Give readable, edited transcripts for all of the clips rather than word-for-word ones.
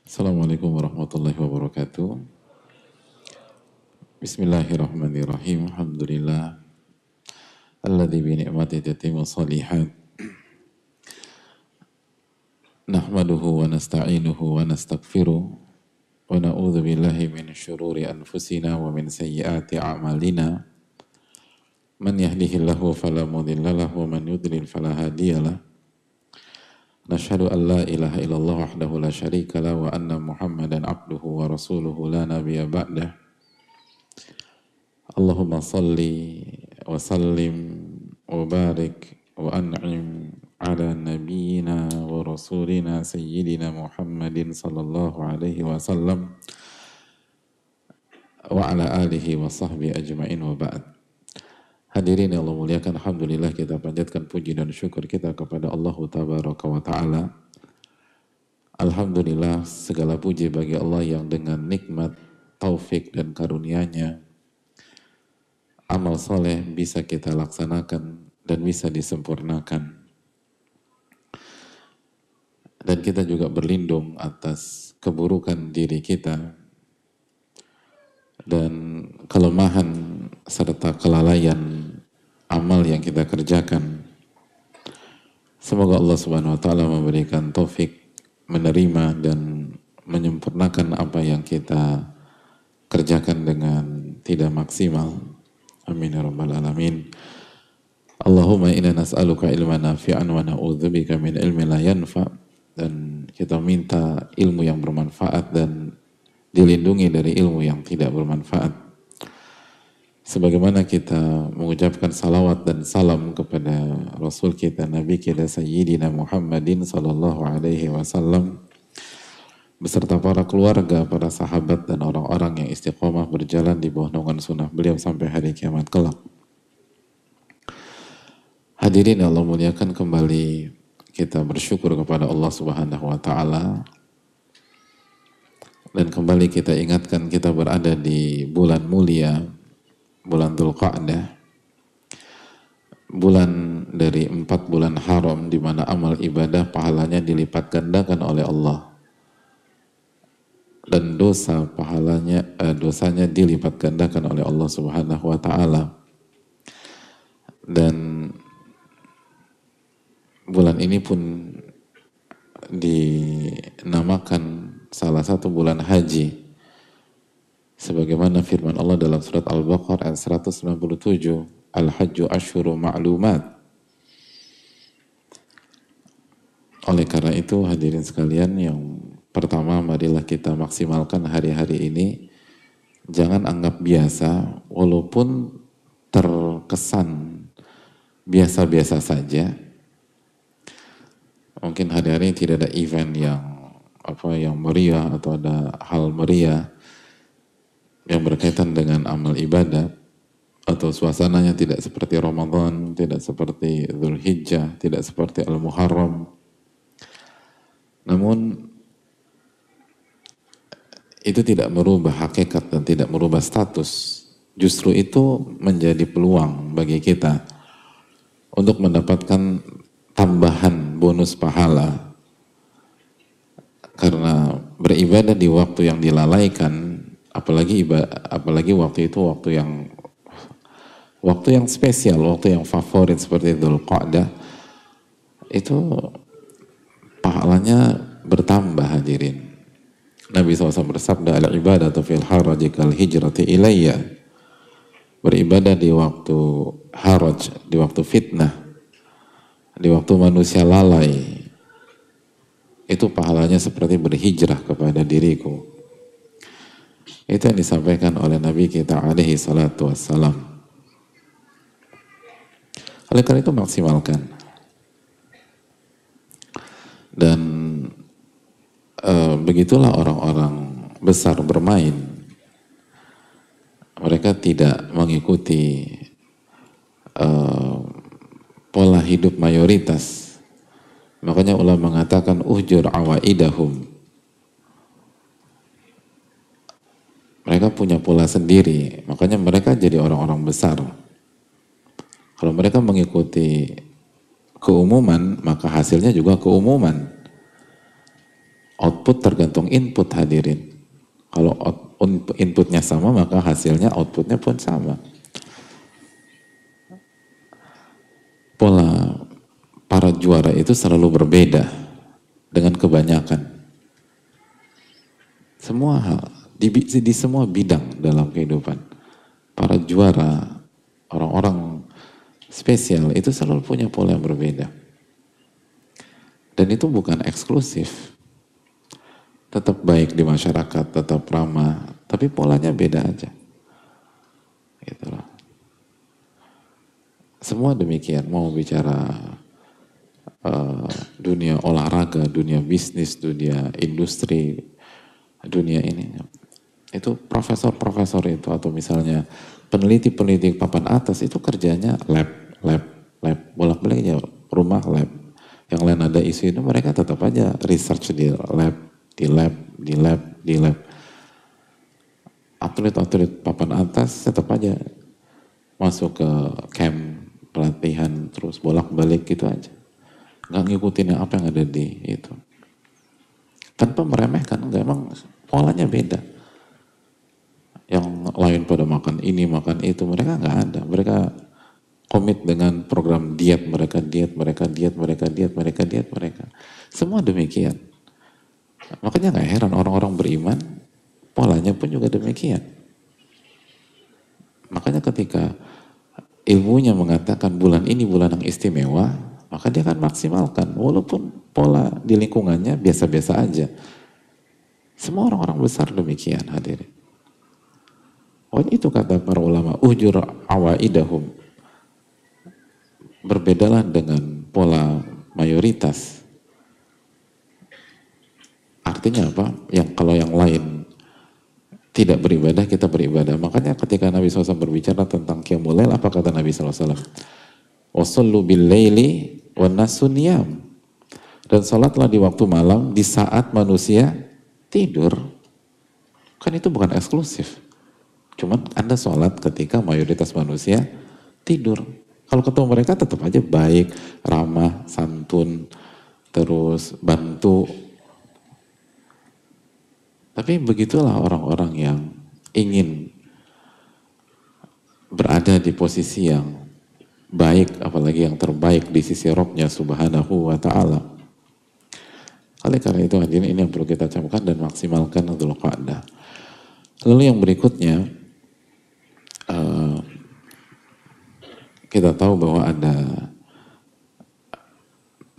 Assalamualaikum warahmatullahi wabarakatuh. Bismillahirrahmanirrahim. Alhamdulillah. Alladzi bi ni'mati tatimmu shalihat. Nahmaduhu wa nasta'inuhu wa nastaghfiruh. Wa na'udzu billahi min syururi anfusina wa min sayyiati a'malina. Man yahdihillahu fala mudilla lahu wa man yudlil fala hadiyalah. Nashhadu an la ilaha illallah wahdahu la syarika lah wa anna Muhammadan abduhu wa rasuluhu la nabiyya ba'dah. Allahumma salli wa sallim wa barik wa an'im ala nabiyyina wa rasulina sayyidina Muhammadin sallallahu alaihi wasallam wa ala alihi wa sahbihi ajma'in wa ba'd. Hadirin yang Allah muliakan, alhamdulillah kita panjatkan puji dan syukur kita kepada Allah tabaraka wa ta'ala. Alhamdulillah segala puji bagi Allah yang dengan nikmat, taufik dan karunia-Nya amal soleh bisa kita laksanakan dan bisa disempurnakan. Dan kita juga berlindung atas keburukan diri kita dan kelemahan serta kelalaian amal yang kita kerjakan. Semoga Allah Subhanahu wa taala memberikan taufik menerima dan menyempurnakan apa yang kita kerjakan dengan tidak maksimal. Amin ya rabbal alamin. Allahumma inna nas'aluka ilman nafi'an wa na'udzubika min ilmin la yanfa'. Dan kita minta ilmu yang bermanfaat dan dilindungi dari ilmu yang tidak bermanfaat. Sebagaimana kita mengucapkan salawat dan salam kepada Rasul kita, Nabi kita Sayyidina Muhammadin sallallahu alaihi wasallam beserta para keluarga, para sahabat dan orang-orang yang istiqomah berjalan di bawah naungan sunnah beliau sampai hari kiamat kelak. Hadirin yang Allah muliakan, kembali kita bersyukur kepada Allah Subhanahu wa taala. Dan kembali kita ingatkan kita berada di bulan mulia, bulan Dzulqa'dah, bulan dari 4 bulan haram di mana amal ibadah pahalanya dilipat gandakan oleh Allah. Dan dosa pahalanya dosanya dilipat gandakan oleh Allah Subhanahu wa taala. Dan bulan ini pun dinamakan salah satu bulan haji sebagaimana firman Allah dalam surat Al-Baqarah ayat 197, Al-Hajju Ashhuru Ma'lumat. Oleh karena itu hadirin sekalian, yang pertama, marilah kita maksimalkan hari-hari ini. Jangan anggap biasa, walaupun terkesan biasa-biasa saja. Mungkin hari-hari ini tidak ada event yang meriah atau ada hal meriah yang berkaitan dengan amal ibadah, atau suasananya tidak seperti Ramadan, tidak seperti Dzulhijjah, tidak seperti Al-Muharram. Namun itu tidak merubah hakikat dan tidak merubah status. Justru itu menjadi peluang bagi kita untuk mendapatkan tambahan bonus pahala. Karena beribadah di waktu yang dilalaikan, apalagi waktu itu waktu yang spesial, waktu yang favorit seperti Dzulqa'dah, itu pahalanya bertambah, hadirin. Nabi SAW bersabda, al-ibadatu fil haraji kal hijrati ilayya. Beribadah di waktu haraj, di waktu fitnah, di waktu manusia lalai, itu pahalanya seperti berhijrah kepada diriku. Itu yang disampaikan oleh Nabi kita alaihi salatu wassalam. Oleh karena itu maksimalkan. Dan begitulah orang-orang besar bermain. Mereka tidak mengikuti pola hidup mayoritas. Makanya ulama mengatakan uhjur awaidahum. Mereka punya pola sendiri, makanya mereka jadi orang-orang besar. Kalau mereka mengikuti keumuman, maka hasilnya juga keumuman. output tergantung input hadirin. Kalau inputnya sama maka hasilnya outputnya pun sama. Pola para juara itu selalu berbeda dengan kebanyakan. Semua hal, di semua bidang dalam kehidupan. Para juara, orang-orang spesial itu selalu punya pola yang berbeda. Dan itu bukan eksklusif. Tetap baik di masyarakat, tetap ramah, tapi polanya beda aja. Gitu loh. Semua demikian, mau bicara dunia olahraga, dunia bisnis, dunia industri, dunia ini. Itu profesor-profesor itu atau misalnya peneliti-peneliti papan atas itu kerjanya lab, bolak-balik ya rumah lab. Yang lain ada isu itu mereka tetap aja research di lab. Atlet-atlet papan atas tetap aja masuk ke camp pelatihan terus bolak-balik gitu aja. Nggak ngikutin yang apa yang ada di itu. Tanpa meremehkan, enggak, emang polanya beda. Yang lain pada makan ini, makan itu, mereka nggak ada. Mereka komit dengan program diet, mereka. Semua demikian. Makanya nggak heran orang-orang beriman, polanya pun juga demikian. Makanya ketika ilmunya mengatakan bulan ini bulan yang istimewa, maka dia akan maksimalkan. Walaupun pola di lingkungannya biasa-biasa aja. Semua orang-orang besar demikian hadirin. Oh itu kata para ulama, ujur awaidahum. Berbedalah dengan pola mayoritas. Artinya apa? Kalau yang lain tidak beribadah, kita beribadah. Makanya ketika Nabi SAW berbicara tentang qiyamul lail, apa kata Nabi SAW? Wasallu bil laili wan nasu niyam. Dan salatlah di waktu malam di saat manusia tidur. Kan itu bukan eksklusif. Cuman Anda sholat ketika mayoritas manusia tidur. Kalau ketemu mereka tetap aja baik, ramah, santun, terus bantu. Tapi begitulah orang-orang yang ingin berada di posisi yang baik, apalagi yang terbaik di sisi Rabb-Nya Subhanahu wa Ta'ala. Oleh karena itu hadirin, ini yang perlu kita camkan dan maksimalkan Dzul Qa'dah. Lalu yang berikutnya, kita tahu bahwa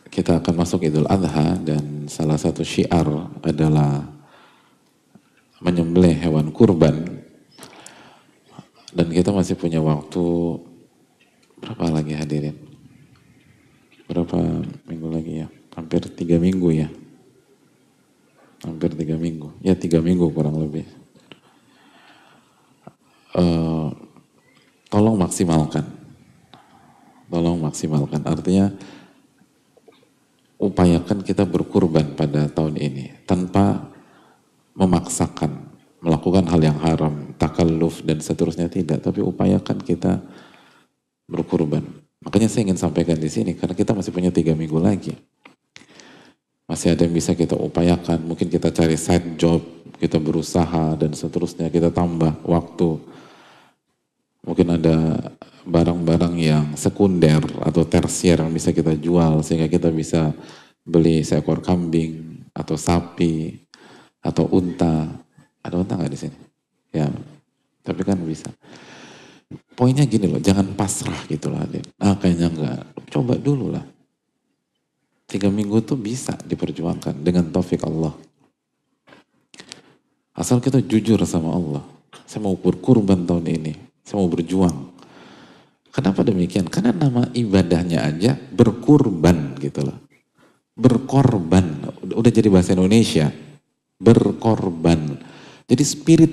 kita akan masuk Idul Adha dan salah satu syiar adalah menyembelih hewan kurban. Dan kita masih punya waktu berapa lagi hadirin? Berapa minggu lagi ya? Hampir 3 minggu ya. Hampir 3 minggu. Ya 3 minggu kurang lebih. Tolong maksimalkan. Tolong maksimalkan. Artinya upayakan kita berkurban pada tahun ini tanpa memaksakan melakukan hal yang haram, takalluf dan seterusnya, tidak, tapi upayakan kita berkurban. Makanya saya ingin sampaikan di sini karena kita masih punya 3 minggu lagi. Masih ada yang bisa kita upayakan, mungkin kita cari side job, kita berusaha dan seterusnya, kita tambah waktu. Mungkin ada barang-barang yang sekunder atau tersier yang bisa kita jual sehingga kita bisa beli seekor kambing atau sapi atau unta. Ada unta nggak di sini? Ya, tapi kan bisa. Poinnya gini loh, jangan pasrah gitu lah. Kayaknya enggak. Coba dulu lah. 3 minggu tuh bisa diperjuangkan dengan taufik Allah. Asal kita jujur sama Allah. Saya mau berkurban tahun ini. Saya mau berjuang. Kenapa demikian? Karena nama ibadahnya aja berkurban gitu loh. Berkorban. Udah jadi bahasa Indonesia. Berkorban. Jadi spirit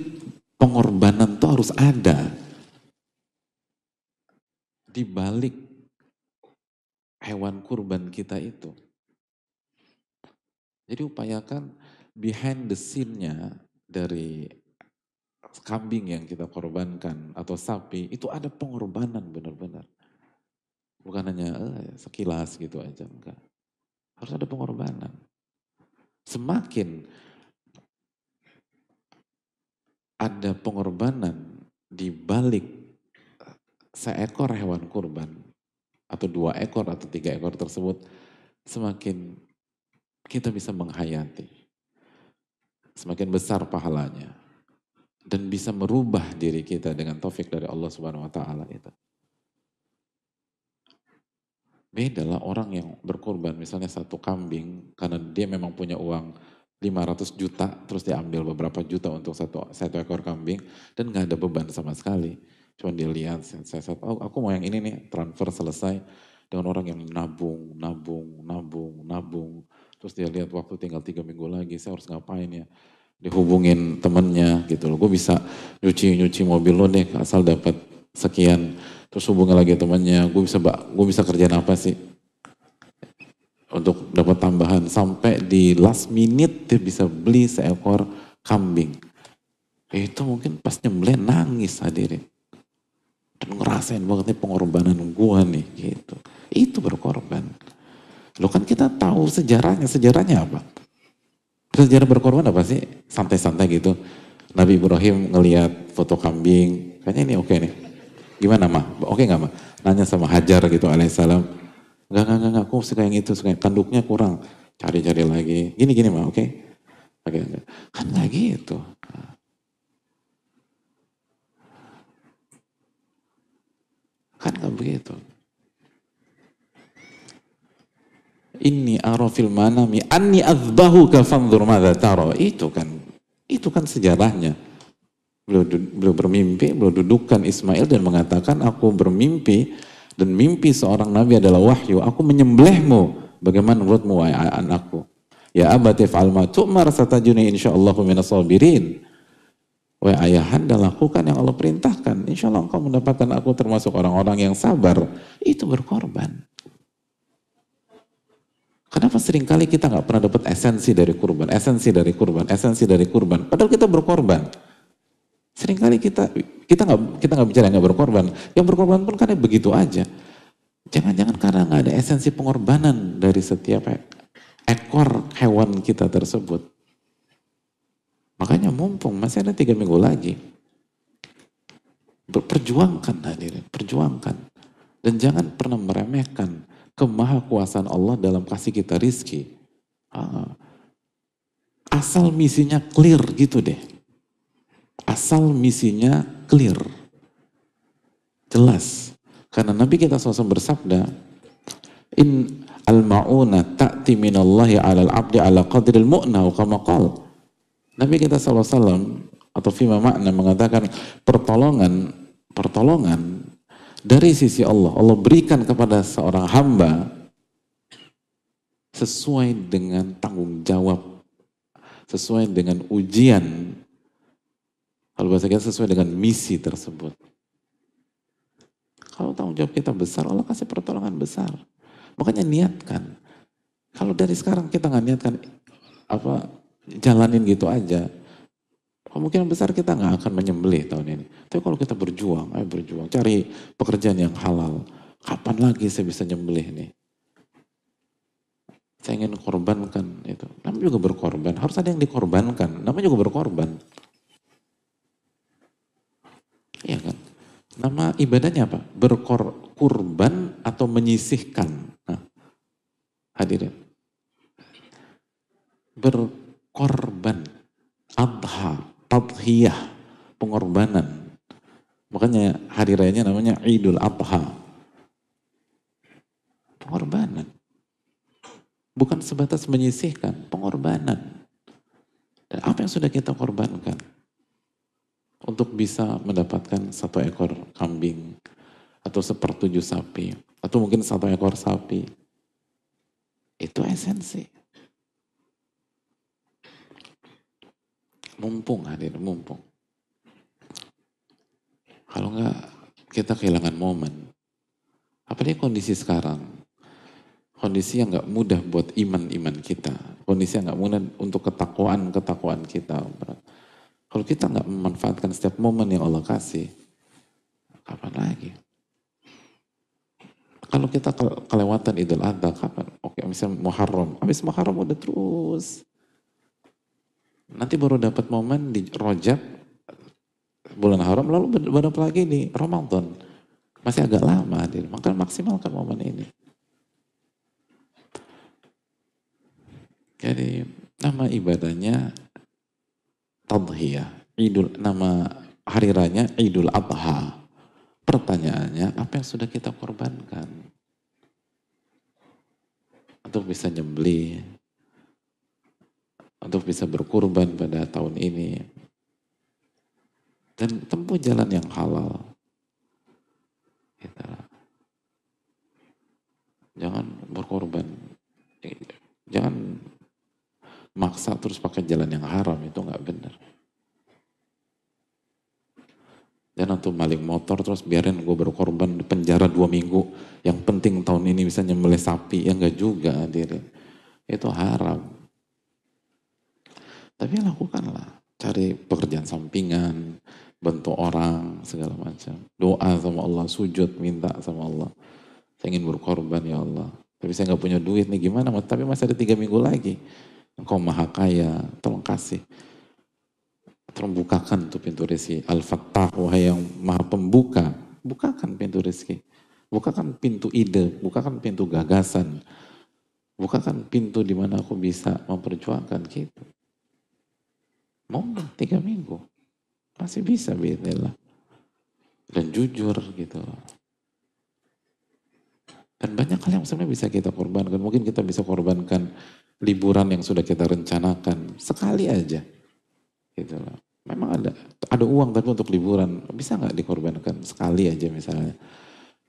pengorbanan tuh harus ada di balik hewan kurban kita itu. Jadi upayakan behind the scene-nya dari kambing yang kita korbankan atau sapi, itu ada pengorbanan benar-benar. Bukan hanya sekilas gitu aja, enggak. Harus ada pengorbanan. semakin ada pengorbanan di balik seekor hewan kurban, atau 2 ekor atau 3 ekor tersebut, semakin kita bisa menghayati, semakin besar pahalanya, dan bisa merubah diri kita dengan taufik dari Allah Subhanahu Wa Taala itu. Beda lah orang yang berkorban misalnya 1 kambing karena dia memang punya uang 500 juta terus dia ambil beberapa juta untuk satu ekor kambing dan nggak ada beban sama sekali. Cuma dia lihat, oh, aku mau yang ini nih, transfer selesai, dengan orang yang nabung. Terus dia lihat waktu tinggal 3 minggu lagi, saya harus ngapain ya? Dihubungin temennya gitu loh, gue bisa nyuci mobil lo deh asal dapat sekian. Terus hubungi lagi temannya, gue bisa kerjaan apa sih untuk dapat tambahan, sampai di last minute dia bisa beli seekor kambing. Itu mungkin pas nyembelih nangis hadirin, dan ngerasain banget nih pengorbanan gue nih gitu. Itu berkorban. Lo kan kita tahu sejarahnya apa? Sejarah berkorban apa sih? Santai-santai gitu. Nabi Ibrahim ngelihat foto kambing, kayaknya ini oke nih. Gimana mah? Oke nggak mah? Nanya sama Hajar gitu alaihissalam. Enggak, aku suka yang itu, suka yang tanduknya kurang. Cari-cari lagi. Gini mah, oke? Oke. Kan nggak gitu. Kan nggak begitu. Inni ara fil manami anni azbahuka fanzur madza tara. Itu kan sejarahnya. Beliau bermimpi, beliau dudukkan Ismail dan mengatakan, aku bermimpi dan mimpi seorang nabi adalah wahyu. Aku menyembelihmu. Bagaimana menurutmu wahai anakku? Ya abati fa'al ma tu'mar satajuni insyaallahu minas sabirin. Wahai ayahanda, lakukan yang Allah perintahkan. Insya Allah engkau mendapatkan aku termasuk orang-orang yang sabar. Itu berkorban. Kenapa seringkali kita nggak pernah dapat esensi dari kurban, padahal kita berkorban. Seringkali kita nggak bicara nggak berkorban, yang berkorban pun karena begitu aja. Jangan-jangan karena nggak ada esensi pengorbanan dari setiap ekor hewan kita tersebut. Makanya mumpung masih ada 3 minggu lagi, perjuangkan hadirin, perjuangkan, dan jangan pernah meremehkan kemahakuasaan Allah dalam kasih kita rizki. Asal misinya clear gitu deh. Asal misinya clear. Jelas. Karena Nabi kita SAW bersabda, in al-ma'una ta'ti minallahi alal abdi ala qadril mu'na kama qala. Nabi kita SAW atau fima makna mengatakan pertolongan dari sisi Allah berikan kepada seorang hamba sesuai dengan tanggung jawab, sesuai dengan ujian, kalau bahasa kita sesuai dengan misi tersebut. Kalau tanggung jawab kita besar, Allah kasih pertolongan besar. Makanya niatkan. Kalau dari sekarang kita nggak niatkan, jalanin gitu aja, kemungkinan besar kita nggak akan menyembelih tahun ini. Tapi kalau kita berjuang, cari pekerjaan yang halal. Kapan lagi saya bisa nyembelih nih? Saya ingin korbankan itu. Namanya juga berkorban, harus ada yang dikorbankan. Namanya juga berkorban. Iya kan? Nama ibadahnya apa? Berkorban atau menyisihkan. Nah, hadirin. Berkorban. Adha. Tadhiyah, pengorbanan. Makanya hari rayanya namanya Idul Adha. Pengorbanan. Bukan sebatas menyisihkan, pengorbanan. Dan apa yang sudah kita korbankan untuk bisa mendapatkan 1 ekor kambing atau 1/7 sapi atau mungkin 1 ekor sapi. Itu esensi. Mumpung hadir, mumpung. Kalau enggak, kita kehilangan momen. Apalagi kondisi sekarang. Kondisi yang enggak mudah buat iman kita. Kondisi yang enggak mudah untuk ketakwaan kita. Kalau kita enggak memanfaatkan setiap momen yang Allah kasih, kapan lagi? Kalau kita kelewatan Idul Adha, kapan? Oke, misalnya Muharram. Habis Muharram udah terus. Nanti baru dapat momen di Rajab, bulan haram, lalu berapa lagi di Ramadan. Masih agak lama, maka maksimalkan momen ini. Jadi nama ibadahnya Tadhiyah, nama hari raya Idul Adha. Pertanyaannya, apa yang sudah kita korbankan untuk bisa nyembelih, untuk bisa berkurban pada tahun ini, dan tempuh jalan yang halal. Gitu. Jangan berkorban, jangan maksa terus pakai jalan yang haram, itu nggak benar. Jangan tuh maling motor terus biarin gue berkorban di penjara 2 minggu. Yang penting tahun ini bisa nyembelih sapi, ya nggak juga hadirin. Itu haram. Tapi lakukanlah, cari pekerjaan sampingan, bantu orang, segala macam. Doa sama Allah, sujud, minta sama Allah. Saya ingin berkorban ya Allah. Tapi saya nggak punya duit nih, gimana? Tapi masih ada 3 minggu lagi. Engkau maha kaya, tolong kasih. Tolong bukakan tuh pintu rezeki. Al-Fattah, wahai yang maha pembuka. Bukakan pintu rezeki. Bukakan pintu ide, bukakan pintu gagasan. Bukakan pintu di mana aku bisa memperjuangkan gitu. Mau 3 minggu. Masih bisa bismillah. Dan jujur gitu. Dan banyak hal yang sebenarnya bisa kita korbankan. Mungkin kita bisa korbankan liburan yang sudah kita rencanakan. Sekali aja. Gitu loh. Memang ada uang tapi untuk liburan bisa nggak dikorbankan sekali aja misalnya.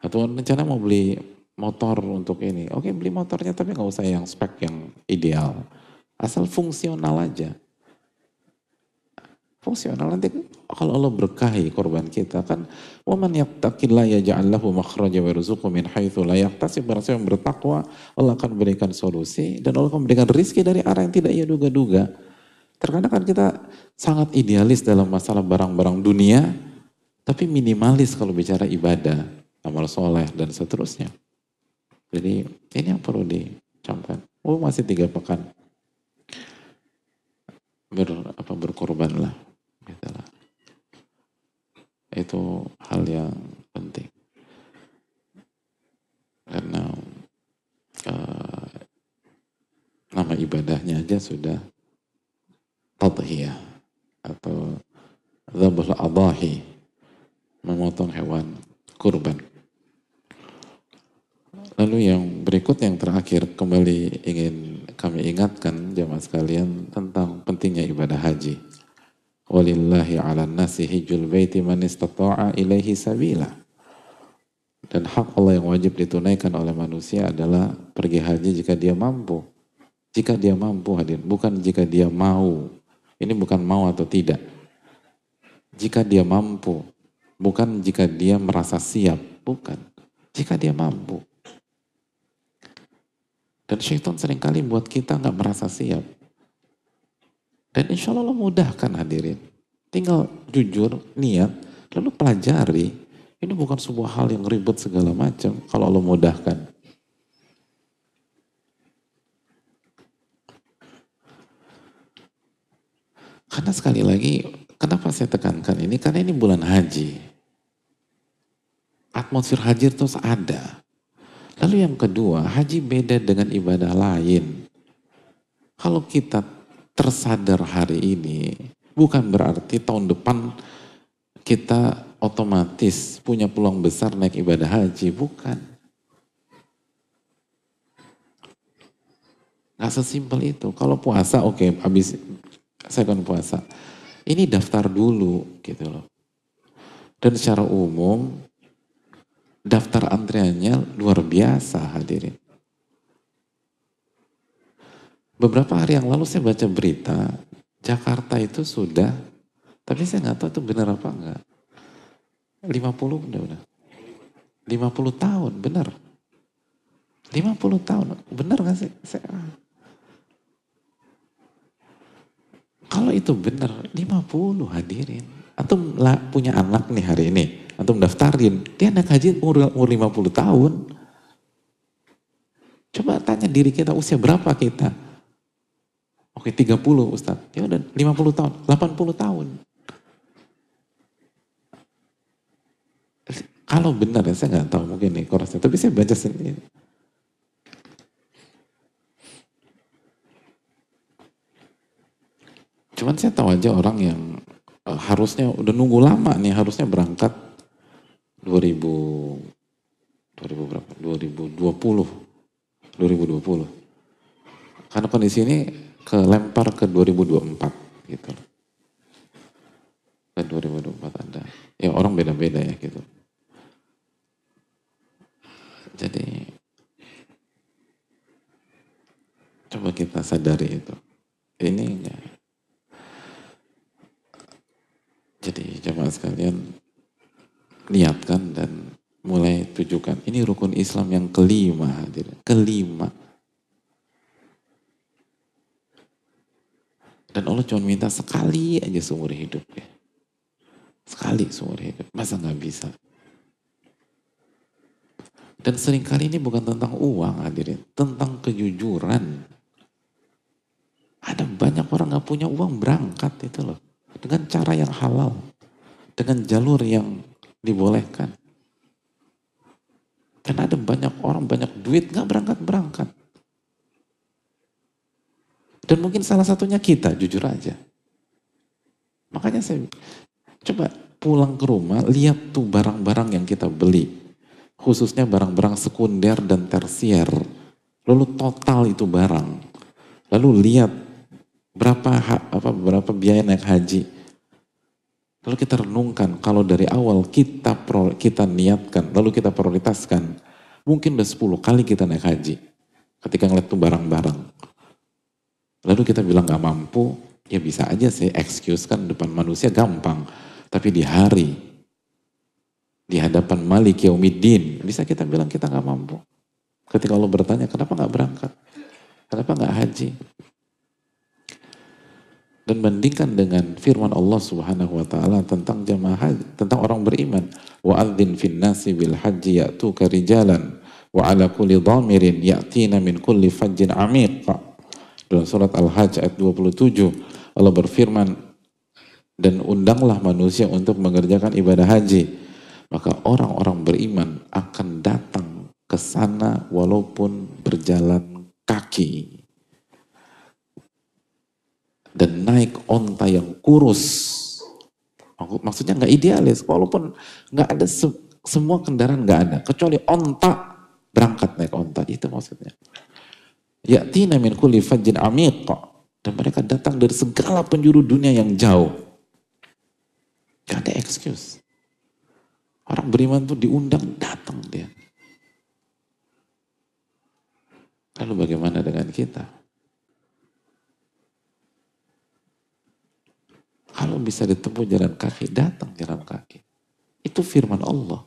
Atau rencana mau beli motor untuk ini, oke beli motornya tapi nggak usah yang spek yang ideal, asal fungsional aja. Fungsional nanti kalau Allah berkahi korban kita kan, waman yattaqillah yaj'al lahu makhraja wa yarzuqhu min haitsu la yahtasib. Barang siapa yang bertakwa, Allah akan berikan solusi dan Allah akan berikan rezeki dari arah yang tidak ia duga-duga. Terkadang kan kita sangat idealis dalam masalah barang-barang dunia, tapi minimalis kalau bicara ibadah, amal soleh, dan seterusnya. Jadi ini yang perlu dicamkan. Oh masih 3 pekan. Berkorban lah. Gitu lah. Itu hal yang penting. Karena nama ibadahnya aja sudah tadhiyah atau dzabhul adahi, memotong hewan kurban. Lalu yang berikut yang terakhir kembali ingin kami ingatkan jamaah sekalian tentang pentingnya ibadah haji. Walillahi 'alan nasi hijjul baiti man istata'a ilaihi sabila. Dan hak Allah yang wajib ditunaikan oleh manusia adalah pergi haji jika dia mampu. Jika dia mampu hadir, bukan jika dia mau. Ini bukan mau atau tidak. Jika dia mampu, bukan jika dia merasa siap, bukan. Jika dia mampu. Dan syaitan seringkali buat kita nggak merasa siap. Dan insya Allah mudahkan hadirin. Tinggal jujur, niat, lalu pelajari. Ini bukan sebuah hal yang ribet segala macam kalau Allah mudahkan. Karena sekali lagi, kenapa saya tekankan ini? Karena ini bulan haji. Atmosfer haji terus ada. Lalu yang kedua, haji beda dengan ibadah lain. Kalau kita tersadar hari ini, bukan berarti tahun depan kita otomatis punya peluang besar naik ibadah haji. Bukan. Gak sesimpel itu. Kalau puasa, oke, habis saya kan puasa. Ini daftar dulu gitu loh. Dan secara umum daftar antriannya luar biasa hadirin. Beberapa hari yang lalu saya baca berita Jakarta itu sudah, tapi saya nggak tahu itu benar apa enggak. 50 udah. 50 tahun, benar. 50 tahun, benar gak sih? Kalau itu benar, 50 hadirin. Antum punya anak nih hari ini, antum daftarin, dia anak haji umur 50 tahun. Coba tanya diri kita, usia berapa kita? Oke 30 Ustaz. Ya udah 50 tahun, 80 tahun. Kalau benar ya saya nggak tahu mungkin nih korosnya, tapi saya baca sendiri. Cuman saya tahu aja orang yang harusnya udah nunggu lama nih, harusnya berangkat 2000 2000 berapa? 2020. 2020. Karena kondisi ini kelempar ke 2024 gitu. Ke 2024 ada. Ya orang beda-beda ya gitu. Jadi coba kita sadari itu. Ini enggak. Jadi jemaah sekalian niatkan dan mulai tujukan. Ini rukun Islam yang kelima hadir. Kelima. Dan Allah cuma minta sekali aja seumur hidup ya. Sekali seumur hidup. Masa nggak bisa? Dan seringkali ini bukan tentang uang hadirin. Tentang kejujuran. Ada banyak orang nggak punya uang berangkat itu loh. Dengan cara yang halal. Dengan jalur yang dibolehkan. Karena ada banyak orang, banyak duit nggak berangkat-berangkat. Dan mungkin salah satunya kita, jujur aja. Makanya saya coba pulang ke rumah, lihat tuh barang-barang yang kita beli. Khususnya barang-barang sekunder dan tersier. Lalu total itu barang. Lalu lihat berapa biaya naik haji. Lalu kita renungkan, kalau dari awal kita niatkan, lalu kita prioritaskan, mungkin udah 10 kali kita naik haji. Ketika ngeliat tuh barang-barang. Lalu kita bilang gak mampu, ya bisa aja sih excuse kan depan manusia gampang. Tapi di hadapan Malik Yaumiddin, bisa kita bilang kita gak mampu. Ketika Allah bertanya, kenapa gak berangkat? Kenapa gak haji? Dan bandingkan dengan firman Allah Subhanahu wa taala tentang jamaah haji, tentang orang beriman. Wa adzin fin nasi bil haji ya'tuka rijalan wa ala kulli dhamirin ya'tina min kulli fajjin amiq. Dalam surat Al-Hajj ayat 27 Allah berfirman, dan undanglah manusia untuk mengerjakan ibadah haji. Maka orang-orang beriman akan datang ke sana walaupun berjalan kaki. Dan naik onta yang kurus. Maksudnya nggak idealis, walaupun nggak ada semua kendaraan nggak ada, kecuali onta berangkat naik onta, itu maksudnya. Ya'tina min kulli fajjin amiq, dan mereka datang dari segala penjuru dunia yang jauh. Gak ada excuse. Orang beriman tuh diundang datang dia. Lalu bagaimana dengan kita? Kalau bisa ditempuh jalan kaki, datang jalan kaki. Itu firman Allah.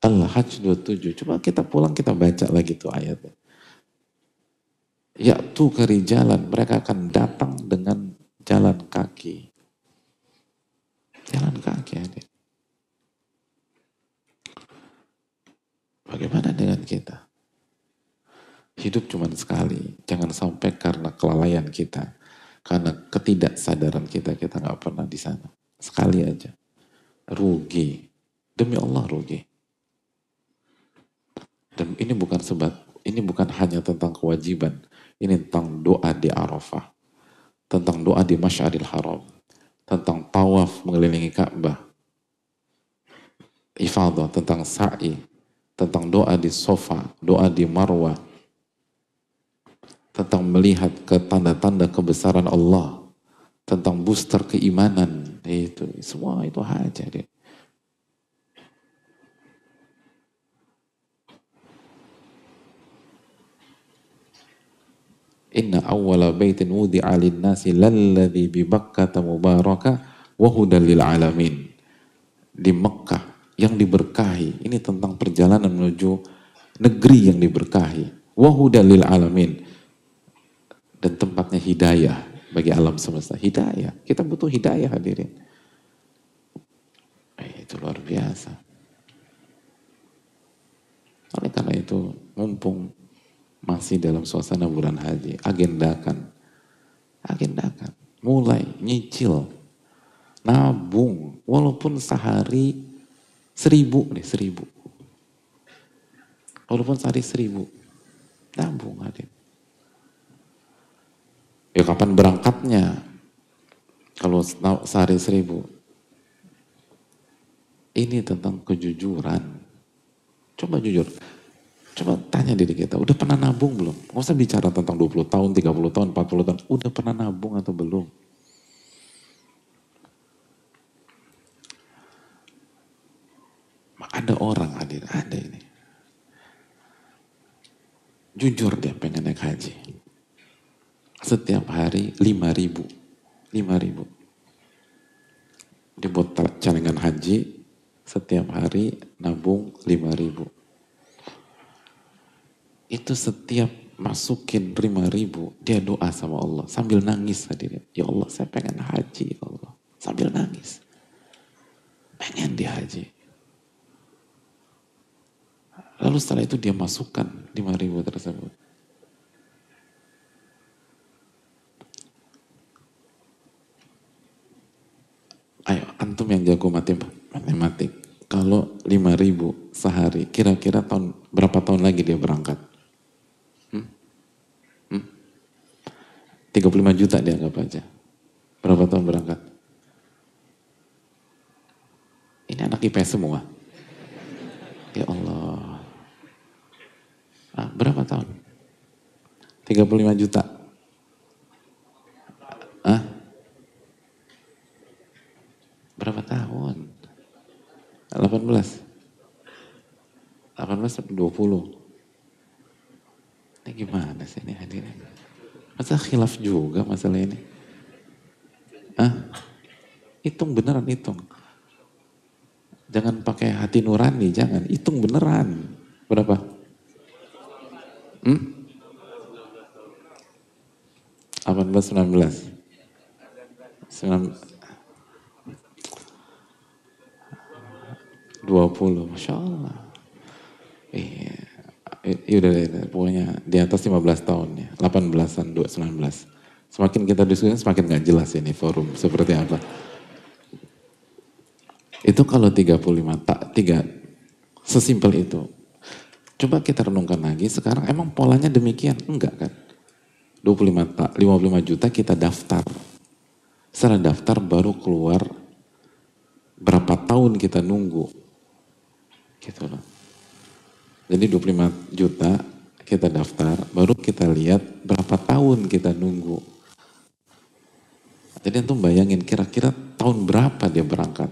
Al-Hajj 27. Coba kita pulang kita baca lagi tuh ayatnya. Ya'tu kerijalan, mereka akan datang dengan jalan kaki. Jalan kaki adik. Bagaimana dengan kita? Hidup cuma sekali. Jangan sampai karena kelalaian kita, karena ketidaksadaran kita nggak pernah di sana. Sekali aja. Rugi. Demi Allah rugi. Dan ini bukan hanya tentang kewajiban. Ini tentang doa di Arafah. Tentang doa di Masy'aril Haram. Tentang tawaf mengelilingi Ka'bah. Ifadah, tentang sa'i. Tentang doa di Sofa, doa di Marwah. Tentang melihat ke tanda-tanda kebesaran Allah. Tentang booster keimanan. Itu semua itu aja deh. Inna awwala baitin wudi'a lin-nasi lalladzi bi Bakkah mubaraka wa hudan lil alamin. Di Mekah yang diberkahi. Ini tentang perjalanan menuju negeri yang diberkahi. Wa hudan lil alamin. Dan tempatnya hidayah bagi alam semesta. Hidayah. Kita butuh hidayah hadirin. Itu luar biasa. Oleh karena itu, mumpung masih dalam suasana bulan haji, agendakan Agendakan. Mulai nyicil. Nabung. Walaupun sehari 1.000 nih, 1.000. Walaupun sehari 1.000. Nabung hadir. Ya kapan berangkatnya? Kalau sehari 1.000. Ini tentang kejujuran. Coba jujur. Coba tanya diri kita, udah pernah nabung belum? Nggak usah bicara tentang 20 tahun, 30 tahun, 40 tahun. Udah pernah nabung atau belum? Ada orang hadir, ada ini. Jujur dia pengen naik haji. Setiap hari 5.000. 5.000. Dia buat celengan haji, setiap hari nabung 5.000. Itu setiap masukin 5.000, dia doa sama Allah. Sambil nangis hadirin. Ya Allah, saya pengen haji, ya Allah. Sambil nangis. Pengen dia haji. Lalu setelah itu dia masukkan 5.000 tersebut. Ayo, antum yang jago matematik. Kalau 5.000 sehari, kira-kira berapa tahun lagi dia berangkat? 35 juta dianggap aja. Berapa tahun berangkat? Ini anak IPS semua. Ya Allah. Berapa tahun? 35 juta. Berapa tahun? 18. 18 sampai 20. Ini gimana sih ini hadirin? Masa khilaf juga masalah ini? Hitung beneran, hitung. Jangan pakai hati nurani, jangan. Hitung beneran. Berapa? 18, 19. 20, Masya Allah. Udah, pokoknya di atas 15 tahun ya. 18-an, 19. Semakin kita diskusi, semakin gak jelas ini forum seperti apa. Itu kalau 3, sesimpel itu. Coba kita renungkan lagi, sekarang emang polanya demikian? Enggak kan? 55 juta kita daftar. Setelah daftar baru keluar berapa tahun kita nunggu. Gitu loh. Jadi 25 juta kita daftar, baru kita lihat berapa tahun kita nunggu. Jadi antum bayangin kira-kira tahun berapa dia berangkat.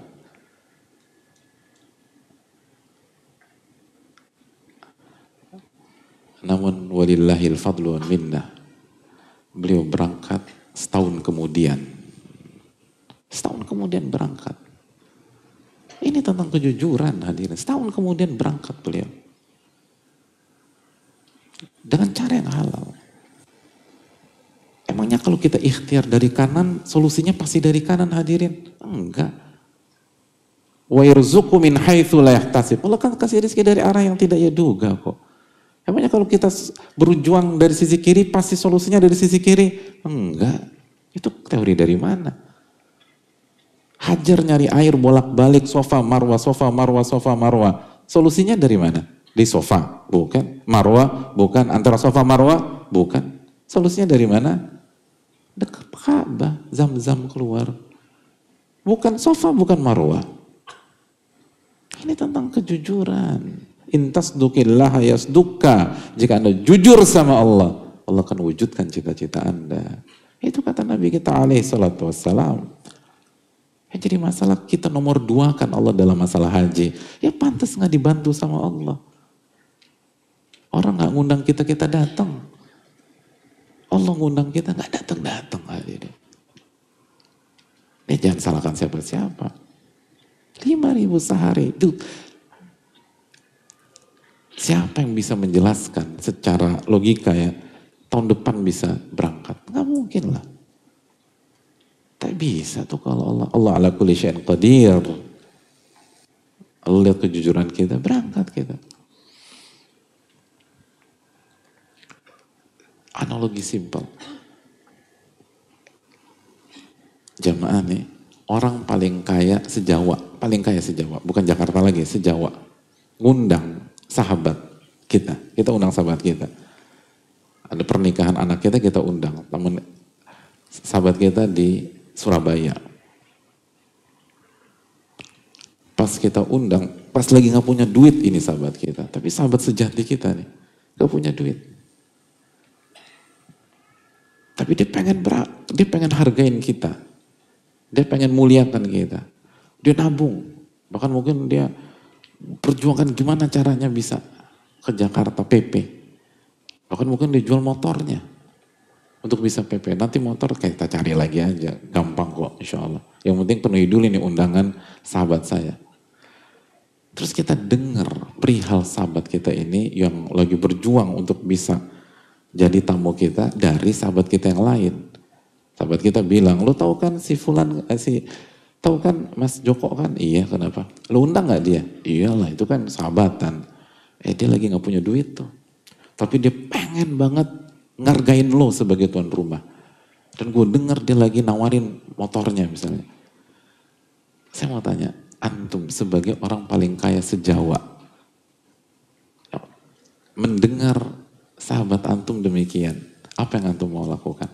Namun walillahil fadlu wal minnah. Beliau berangkat setahun kemudian. Setahun kemudian berangkat. Ini tentang kejujuran hadirin. Setahun kemudian berangkat beliau. Dengan cara yang halal. Emangnya kalau kita ikhtiar dari kanan, solusinya pasti dari kanan hadirin? Enggak. Wa yarzuqu min haitsu la yahtasib. Allah kan kasih rezeki dari arah yang tidak ia duga kok. Emangnya kalau kita berjuang dari sisi kiri, pasti solusinya dari sisi kiri? Enggak. Itu teori dari mana? Hajar nyari air bolak-balik, sofa, marwah, sofa, marwah, sofa, marwah. Solusinya dari mana? Di sofa? Bukan. Marwah? Bukan. Antara sofa, marwah? Bukan. Solusinya dari mana? Dekat Ka'bah, Zam-Zam keluar. Bukan sofa, bukan marwah. Ini tentang kejujuran. Intasdukillah yasdukka. Jika Anda jujur sama Allah, Allah akan wujudkan cita-cita Anda. Itu kata Nabi kita alaihi salatu wassalam. Jadi masalah kita nomor 2 kan Allah dalam masalah haji. Ya pantas gak dibantu sama Allah. Orang gak ngundang kita, kita datang. Allah ngundang kita gak datang-datang. Jangan salahkan siapa-siapa. 5.000 sehari. Itu siapa yang bisa menjelaskan secara logika ya, tahun depan bisa berangkat? Nggak mungkin lah. Tak bisa tuh kalau Allah ala kulli syai'in qadir. Allah lihat kejujuran kita, berangkat kita. Analogi simpel. Jamaah nih, orang paling kaya sejawa, paling kaya sejawa, bukan Jakarta lagi, sejawa. Ngundang sahabat kita undang sahabat kita. Ada pernikahan anak kita undang. Temen sahabat kita di Surabaya. Pas kita undang, pas lagi nggak punya duit ini sahabat kita. Tapi sahabat sejati kita nih, nggak punya duit. Tapi dia pengen hargain kita. Dia pengen muliakan kita. Dia nabung. Bahkan mungkin dia perjuangkan gimana caranya bisa ke Jakarta PP. Bahkan mungkin dia jual motornya untuk bisa PP. Nanti motor kayak kita cari lagi aja. Gampang kok insya Allah. Yang penting penuhi dulu nih undangan sahabat saya. Terus kita dengar perihal sahabat kita ini yang lagi berjuang untuk bisa jadi tamu kita dari sahabat kita yang lain. Sahabat kita bilang, lo tahu kan si Fulan, tahu kan Mas Joko kan? Iya, kenapa? Lo undang nggak dia? Iyalah, itu kan sahabatan. Dia lagi nggak punya duit tuh. Tapi dia pengen banget ngargain lo sebagai tuan rumah. Dan gue dengar dia lagi nawarin motornya misalnya. Saya mau tanya, antum sebagai orang paling kaya sejawa, mendengar sahabat antum demikian, apa yang antum mau lakukan?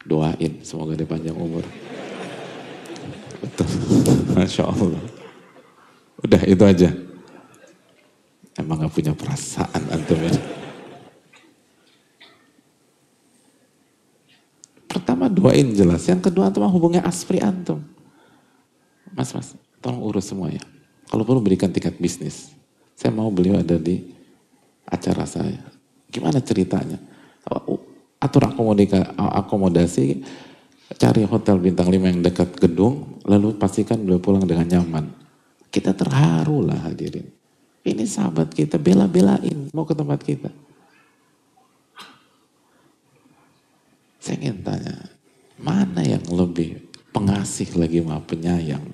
Doain, semoga dia panjang umur. Betul, Masya Allah. Udah itu aja. Emang gak punya perasaan antum ya. Pertama doain jelas, yang kedua antum hubungi aspri antum. Mas, tolong urus semuanya. Kalau perlu berikan tiket bisnis. Saya mau beliau ada di acara saya. Gimana ceritanya? Atur akomodasi, cari hotel bintang 5 yang dekat gedung, lalu pastikan beliau pulang dengan nyaman. Kita terharu lah hadirin. Ini sahabat kita, bela-belain mau ke tempat kita. Saya ingin tanya, mana yang lebih pengasih lagi maha penyayang?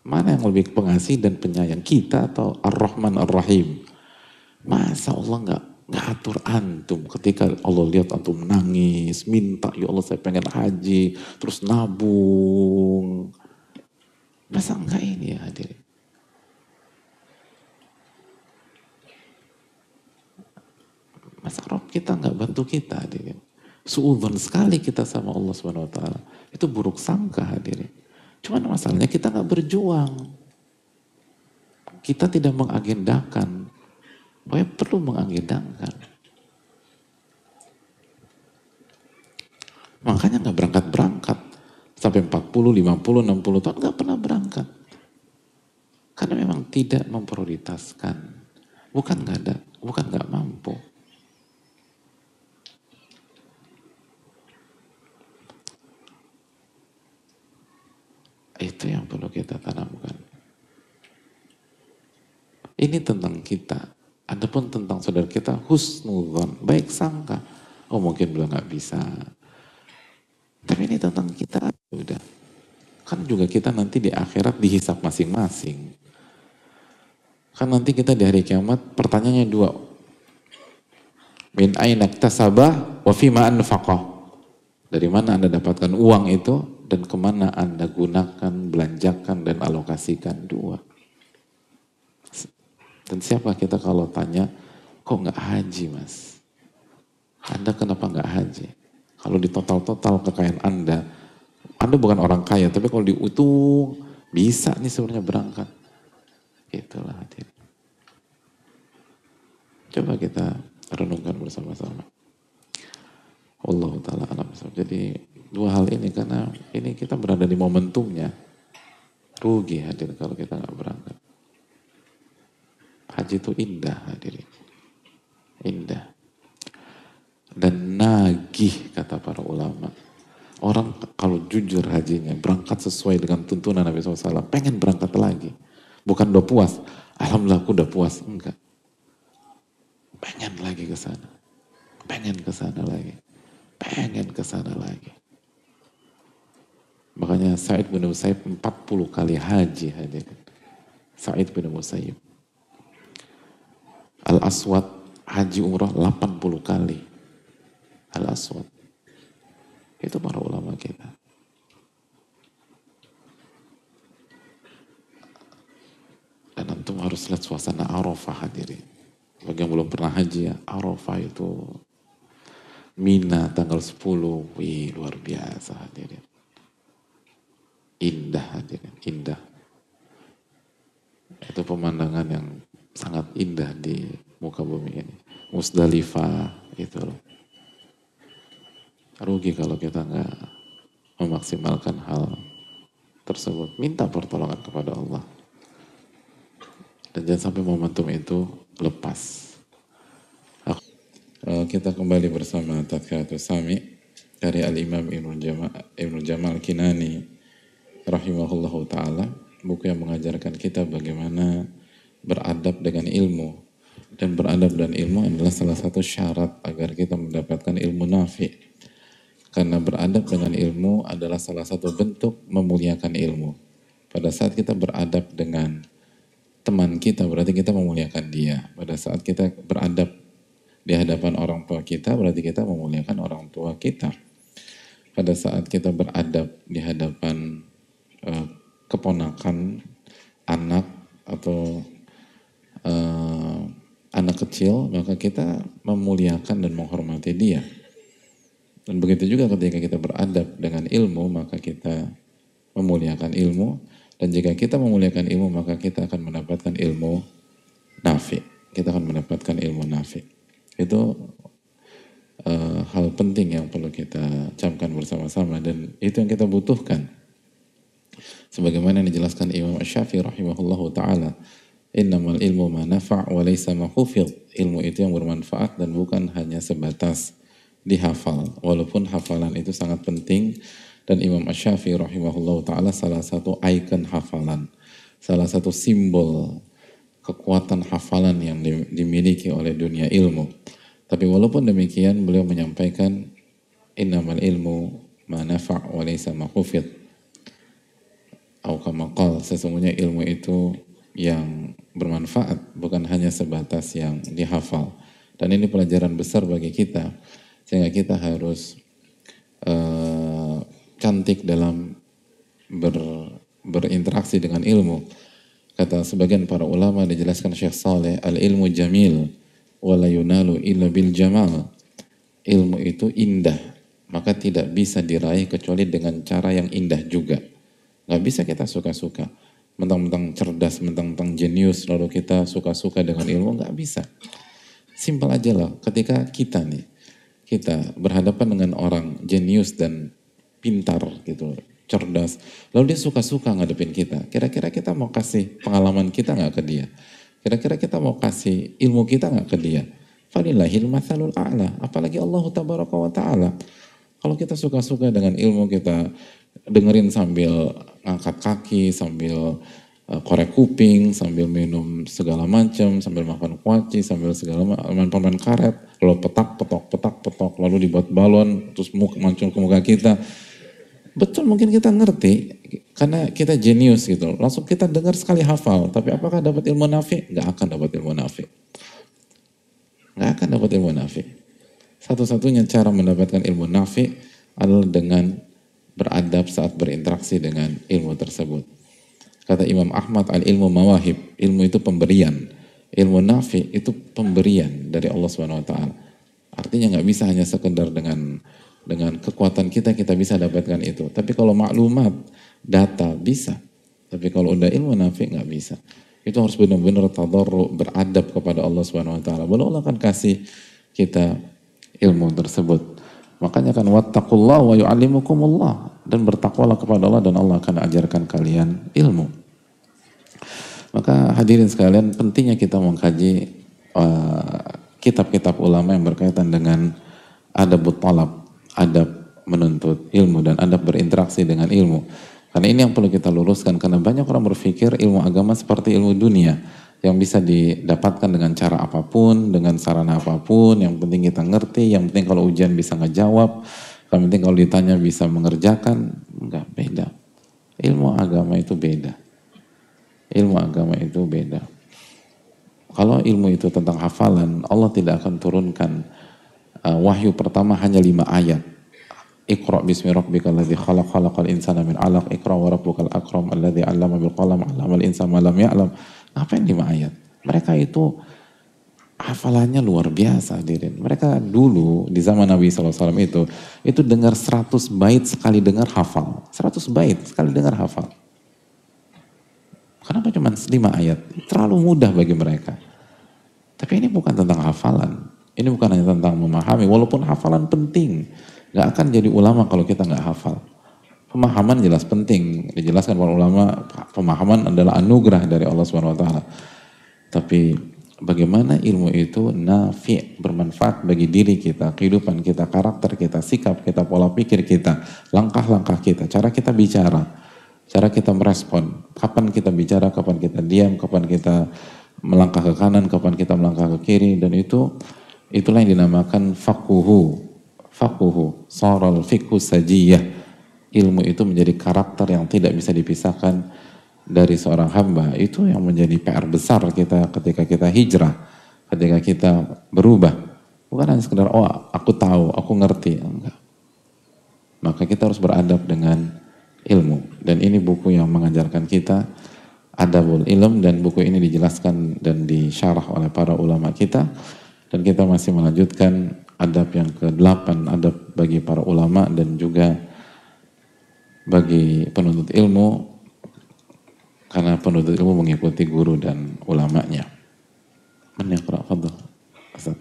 Mana yang lebih pengasih dan penyayang? Kita atau Ar-Rahman Ar-Rahim? Masa Allah nggak atur antum ketika Allah lihat antum nangis, minta, ya Allah saya pengen haji, terus nabung. Masa enggak ini ya hadirin? Masa Rob kita nggak bantu kita hadirin? Suudzon sekali kita sama Allah Subhanahu Wa Taala. Itu buruk sangka hadirin. Cuman masalahnya kita nggak berjuang. Kita tidak mengagendakan. Pokoknya perlu mengagendakan. Makanya nggak berangkat-berangkat. Sampai 40, 50, 60 tahun nggak pernah berangkat. Karena memang tidak memprioritaskan. Bukan nggak mampu. Itu yang perlu kita tanamkan. Ini tentang kita. Adapun tentang saudara kita, husnudzon, baik sangka. Oh mungkin beliau nggak bisa. Tapi ini tentang kita, udah. Kan juga kita nanti di akhirat dihisap masing-masing. Kan nanti kita di hari kiamat pertanyaannya dua. Min aina iktasabah wa fima anfaqah. Dari mana Anda dapatkan uang itu dan kemana Anda gunakan, belanjakan dan alokasikan? Dua. Dan siapa kita kalau tanya, kok nggak haji mas? Anda kenapa nggak haji? Kalau di total-total kekayaan Anda bukan orang kaya, tapi kalau dihitung bisa nih sebenarnya berangkat. Itulah hadirin. Coba kita renungkan bersama-sama. Allah Ta'ala alam. Jadi dua hal ini karena ini kita berada di momentumnya. Rugi hadirin kalau kita nggak berangkat. Haji itu indah hadirin. Indah. Dan nagih kata para ulama. Orang kalau jujur hajinya berangkat sesuai dengan tuntunan Nabi SAW. Pengen berangkat lagi. Bukan udah puas. Alhamdulillah aku udah puas. Enggak. Pengen lagi ke sana. Pengen ke sana lagi. Pengen ke sana lagi. Makanya Sa'id bin Musayyib 40 kali haji hadirin. Sa'id bin Musayyib. Al-Aswad haji umrah 80 kali. Al-Aswad. Itu para ulama kita. Dan antum harus lihat suasana Arafah hadirin. Bagi yang belum pernah haji ya, Arafah itu Mina tanggal 10, wih luar biasa hadirin. Indah hadirin, indah. Itu pemandangan yang sangat indah di muka bumi ini. Musdalifah itu loh. Rugi kalau kita nggak memaksimalkan hal tersebut. Minta pertolongan kepada Allah. Dan jangan sampai momentum itu lepas. Kita kembali bersama Tadhkiratus Sami dari Al-Imam Ibnu Jamal Kinani rahimahullahu ta'ala, buku yang mengajarkan kita bagaimana beradab dengan ilmu. Dan beradab dan ilmu adalah salah satu syarat agar kita mendapatkan ilmu nafi. Karena beradab dengan ilmu adalah salah satu bentuk memuliakan ilmu. Pada saat kita beradab dengan teman kita, berarti kita memuliakan dia. Pada saat kita beradab di hadapan orang tua kita, berarti kita memuliakan orang tua kita. Pada saat kita beradab di hadapan keponakan, anak, atau anak kecil, maka kita memuliakan dan menghormati dia. Dan begitu juga ketika kita beradab dengan ilmu, maka kita memuliakan ilmu. Dan jika kita memuliakan ilmu, maka kita akan mendapatkan ilmu nafi. Kita akan mendapatkan ilmu nafi. Itu hal penting yang perlu kita camkan bersama-sama, dan itu yang kita butuhkan. Sebagaimana yang dijelaskan Imam Asy-Syafi'i rahimahullahu ta'ala, innamal ilmu ma nafa' wa laysa ma hufidh. Ilmu itu yang bermanfaat dan bukan hanya sebatas dihafal. Walaupun hafalan itu sangat penting, dan Imam Asy-Syafi'i rahimahullahu ta'ala salah satu ikon hafalan, salah satu simbol kekuatan hafalan yang dimiliki oleh dunia ilmu. Tapi walaupun demikian, beliau menyampaikan innamal ilmu ma nafa' wa laysa ma hufidh. Atau kama qala, sesungguhnya ilmu itu yang bermanfaat, bukan hanya sebatas yang dihafal. Dan ini pelajaran besar bagi kita, sehingga kita harus cantik dalam berinteraksi dengan ilmu. Kata sebagian para ulama, dijelaskan Syekh Saleh, al-ilmu jamil wa la yunalu illa bil jamal. Ilmu itu indah, maka tidak bisa diraih kecuali dengan cara yang indah juga. Gak bisa kita suka-suka, mentang-mentang cerdas, mentang-mentang jenius, lalu kita suka-suka dengan ilmu, gak bisa. Simpel aja lah, ketika kita berhadapan dengan orang jenius dan pintar gitu, cerdas, lalu dia suka-suka ngadepin kita, kira-kira kita mau kasih pengalaman kita gak ke dia? Kira-kira kita mau kasih ilmu kita gak ke dia? Falillahil mathalul a'la, apalagi Allah tabaraka wa ta'ala. Kalau kita suka-suka dengan ilmu, kita dengerin sambil ngangkat kaki, sambil korek kuping, sambil minum segala macam, sambil makan kuaci, sambil segala main karet, lalu petak, lalu dibuat balon, terus mancung ke muka kita. Betul, mungkin kita ngerti, karena kita jenius gitu. Langsung kita dengar sekali hafal, tapi apakah dapat ilmu nafi? Gak akan dapat ilmu nafi. Gak akan dapat ilmu nafi. Satu-satunya cara mendapatkan ilmu nafi adalah dengan beradab saat berinteraksi dengan ilmu tersebut. Kata Imam Ahmad, al-ilmu mawahib, ilmu itu pemberian. Ilmu nafi itu pemberian dari Allah SWT. Artinya gak bisa hanya sekedar dengan kekuatan kita bisa dapatkan itu. Tapi kalau maklumat, data bisa. Tapi kalau udah ilmu nafi nggak bisa. Itu harus benar-benar tadarru, beradab kepada Allah Subhanahu Wa Taala. Baru Allah akan kasih kita ilmu tersebut. Makanya kan wattaqullah wa yu'allimukumullah, dan bertakwalah kepada Allah dan Allah akan ajarkan kalian ilmu. Maka hadirin sekalian, pentingnya kita mengkaji kitab-kitab ulama yang berkaitan dengan adabut talab, adab menuntut ilmu dan adab berinteraksi dengan ilmu. Karena ini yang perlu kita luruskan, karena banyak orang berpikir ilmu agama seperti ilmu dunia yang bisa didapatkan dengan cara apapun, dengan sarana apapun, yang penting kita ngerti, yang penting kalau ujian bisa ngejawab, yang penting kalau ditanya bisa mengerjakan. Enggak, beda. Ilmu agama itu beda. Ilmu agama itu beda. Kalau ilmu itu tentang hafalan, Allah tidak akan turunkan wahyu pertama hanya 5 ayat. Iqra bismi rabbikal ladzi khalaq, khalaqal insana min 'alaq, Iqra wa rabbukal akram alladzi 'allama bil qalam 'allamal insana ma lam ya'lam. Ngapain 5 ayat? Mereka itu hafalannya luar biasa, hadirin. Mereka dulu di zaman Nabi SAW itu dengar 100 bait sekali dengar hafal. 100 bait sekali dengar hafal. Kenapa cuma 5 ayat? Terlalu mudah bagi mereka. Tapi ini bukan tentang hafalan. Ini bukan hanya tentang memahami, walaupun hafalan penting. Gak akan jadi ulama kalau kita gak hafal. Pemahaman jelas penting. Dijelaskan para ulama, pemahaman adalah anugerah dari Allah SWT. Tapi bagaimana ilmu itu nafi', bermanfaat bagi diri kita, kehidupan kita, karakter kita, sikap kita, pola pikir kita, langkah-langkah kita, cara kita bicara, cara kita merespon, kapan kita bicara, kapan kita diam, kapan kita melangkah ke kanan, kapan kita melangkah ke kiri, dan itulah yang dinamakan faquhu, saral fiqhu sajiyah. Ilmu itu menjadi karakter yang tidak bisa dipisahkan dari seorang hamba. Itu yang menjadi PR besar kita ketika kita hijrah, ketika kita berubah. Bukan hanya sekedar, oh aku tahu, aku ngerti. Enggak. Maka kita harus beradab dengan ilmu. Dan ini buku yang mengajarkan kita adabul ilm, dan buku ini dijelaskan dan disyarah oleh para ulama kita. Dan kita masih melanjutkan adab yang ke-8, adab bagi para ulama dan juga bagi penuntut ilmu, karena penuntut ilmu mengikuti guru dan ulamanya. Man yaqra, fadhal. Ustaz.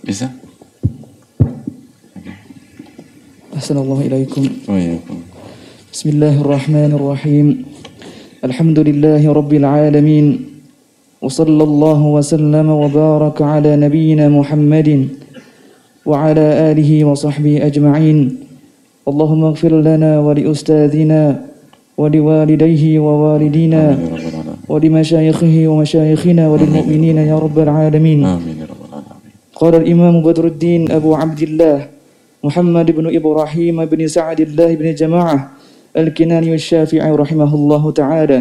Bisa? Assalamualaikum ilaikum. Waalaikum. Bismillahirrahmanirrahim. Alhamdulillahi rabbil alamin. Wa sallallahu wa sallama wa baraka ala nabiyyina Muhammadin wa ala alihi wa sahbihi ajma'in. Allahumma ighfir lana wa li ustadzina wa li walidayhi wa walidina wa li masyayikhihi wa masyayikhina wa lil mu'minina ya rabbal alamin. Amin. قال الإمام بدر الدين أبو عبد الله محمد بن إبراهيم بن سعد الله بن جماعة الكناني الشافعي رحمه الله تعالى.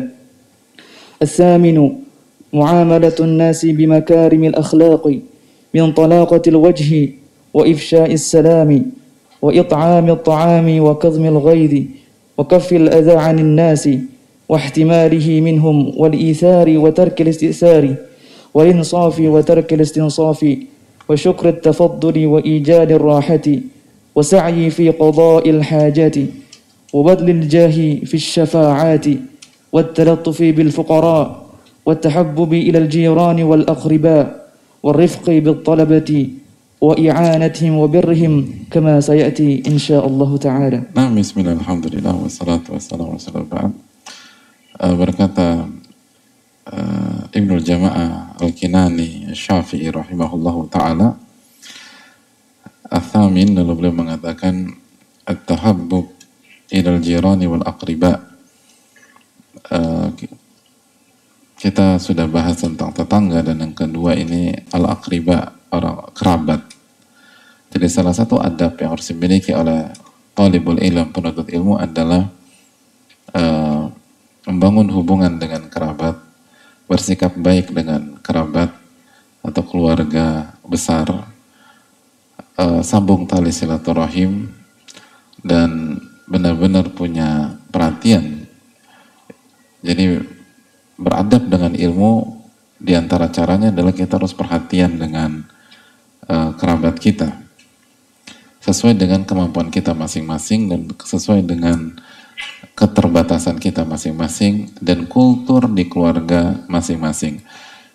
الثامن معاملة الناس بمكارم الأخلاق من طلاقة الوجه وإفشاء السلام وإطعام الطعام وكظم الغيظ وكف الأذى عن الناس واحتماله منهم والإيثار وترك الاستئثار والإنصاف وترك الاستنصاف وشكر التفضل وإيجاد الراحة وسعي في قضاء الحاجات وبذل الجاه في الشفاعات والتلطف بالفقراء والتحبب إلى الجيران والأقرباء والرفق بالطلبة وإعانتهم وبرهم كما سيأتي إن شاء الله تعالى. Nah, bismillah, alhamdulillah, wassalatu wassalamu ala rasulillah. Berkata Ibnul Jama'ah Al-Kinani Syafi'i rahimahullahu ta'ala, Al-Thamin, lalu beliau mengatakan At-tahabbub ilal jirani wal aqriba. Kita sudah bahas tentang tetangga, dan yang kedua ini al-aqriba, orang kerabat. Jadi salah satu adab yang harus dimiliki oleh talibul ilm, penuntut ilmu, adalah membangun hubungan dengan kerabat, bersikap baik dengan kerabat atau keluarga besar, sambung tali silaturahim, dan benar-benar punya perhatian. Jadi beradab dengan ilmu, diantara caranya adalah kita harus perhatian dengan kerabat kita, sesuai dengan kemampuan kita masing-masing dan sesuai dengan keterbatasan kita masing-masing dan kultur di keluarga masing-masing.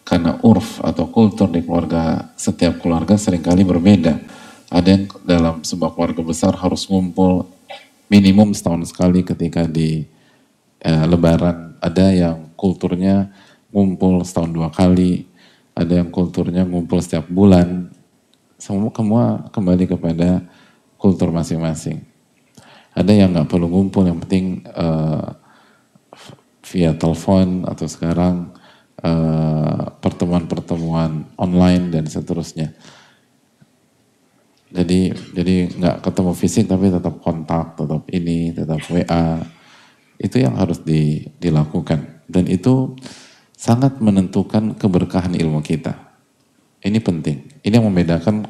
Karena urf atau kultur di keluarga, setiap keluarga seringkali berbeda. Ada yang dalam sebuah keluarga besar harus ngumpul minimum setahun sekali ketika di Lebaran. Ada yang kulturnya ngumpul setahun 2 kali, ada yang kulturnya ngumpul setiap bulan. Semua kembali kepada kultur masing-masing. Ada yang nggak perlu ngumpul, yang penting via telepon atau sekarang pertemuan-pertemuan online dan seterusnya. Jadi nggak ketemu fisik tapi tetap kontak, tetap WA. Itu yang harus dilakukan. Dan itu sangat menentukan keberkahan ilmu kita. Ini penting. Ini yang membedakan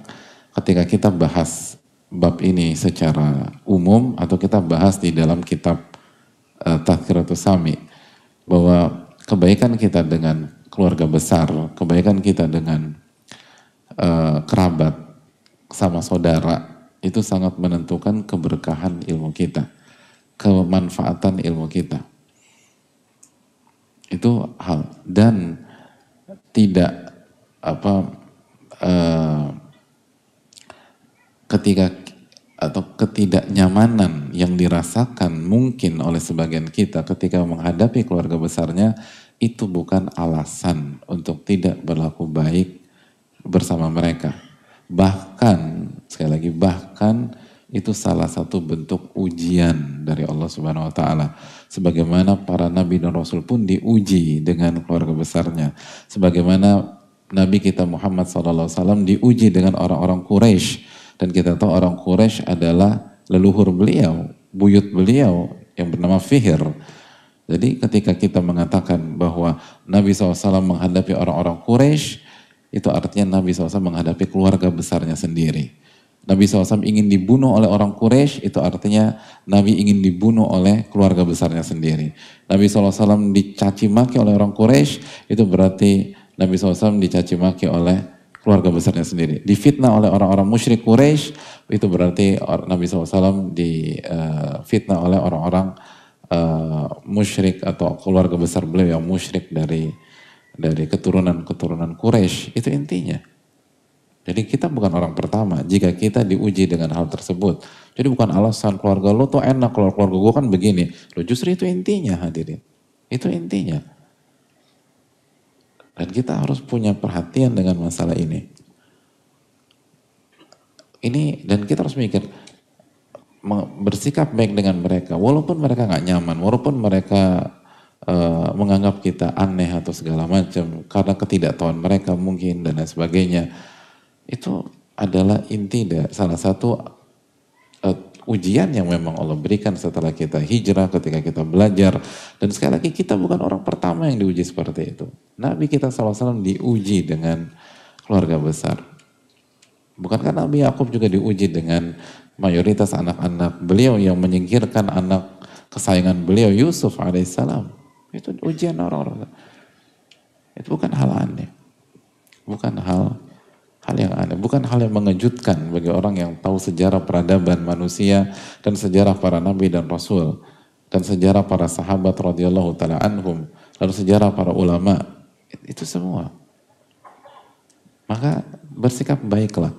ketika kita bahas bab ini secara umum atau kita bahas di dalam kitab Tazkiratus Sami. Bahwa kebaikan kita dengan keluarga besar, kebaikan kita dengan kerabat, sama saudara, itu sangat menentukan keberkahan ilmu kita, kemanfaatan ilmu kita. Itu hal. Dan tidak ketika atau ketidaknyamanan yang dirasakan mungkin oleh sebagian kita ketika menghadapi keluarga besarnya, itu bukan alasan untuk tidak berlaku baik bersama mereka. Bahkan, sekali lagi, bahkan itu salah satu bentuk ujian dari Allah Subhanahu wa Ta'ala. Sebagaimana para nabi dan rasul pun diuji dengan keluarga besarnya. Sebagaimana Nabi kita Muhammad SAW diuji dengan orang-orang Quraisy. Dan kita tahu orang Quraisy adalah leluhur beliau, buyut beliau yang bernama Fihr. Jadi ketika kita mengatakan bahwa Nabi SAW menghadapi orang-orang Quraisy, itu artinya Nabi SAW menghadapi keluarga besarnya sendiri. Nabi SAW ingin dibunuh oleh orang Quraisy, itu artinya Nabi ingin dibunuh oleh keluarga besarnya sendiri. Nabi SAW dicaci maki oleh orang Quraisy, itu berarti Nabi SAW dicaci maki oleh keluarga besarnya sendiri. Difitnah oleh orang-orang musyrik Quraisy, itu berarti Nabi SAW difitnah oleh orang-orang musyrik atau keluarga besar beliau yang musyrik dari keturunan Quraisy. Itu intinya. Jadi kita bukan orang pertama jika kita diuji dengan hal tersebut. Jadi bukan alasan keluarga lo tuh enak, kalau keluarga gue kan begini. Lo justru itu intinya, hadirin. Itu intinya. Dan kita harus punya perhatian dengan masalah ini. Dan kita harus mikir, bersikap baik dengan mereka. Walaupun mereka gak nyaman, walaupun mereka menganggap kita aneh atau segala macam karena ketidaktahuan mereka mungkin dan lain sebagainya. Itu adalah inti salah satu ujian yang memang Allah berikan setelah kita hijrah, ketika kita belajar. Dan sekali lagi kita bukan orang pertama yang diuji seperti itu. Nabi kita SAW diuji dengan keluarga besar. Bukankah Nabi Yakub juga diuji dengan mayoritas anak-anak beliau yang menyingkirkan anak kesayangan beliau Yusuf alaihissalam? Itu ujian orang-orang. Itu bukan hal aneh. Bukan hal yang aneh, bukan hal yang mengejutkan bagi orang yang tahu sejarah peradaban manusia dan sejarah para nabi dan rasul dan sejarah para sahabat radhiyallahu taala anhum, lalu sejarah para ulama. Itu semua. Maka bersikap baiklah.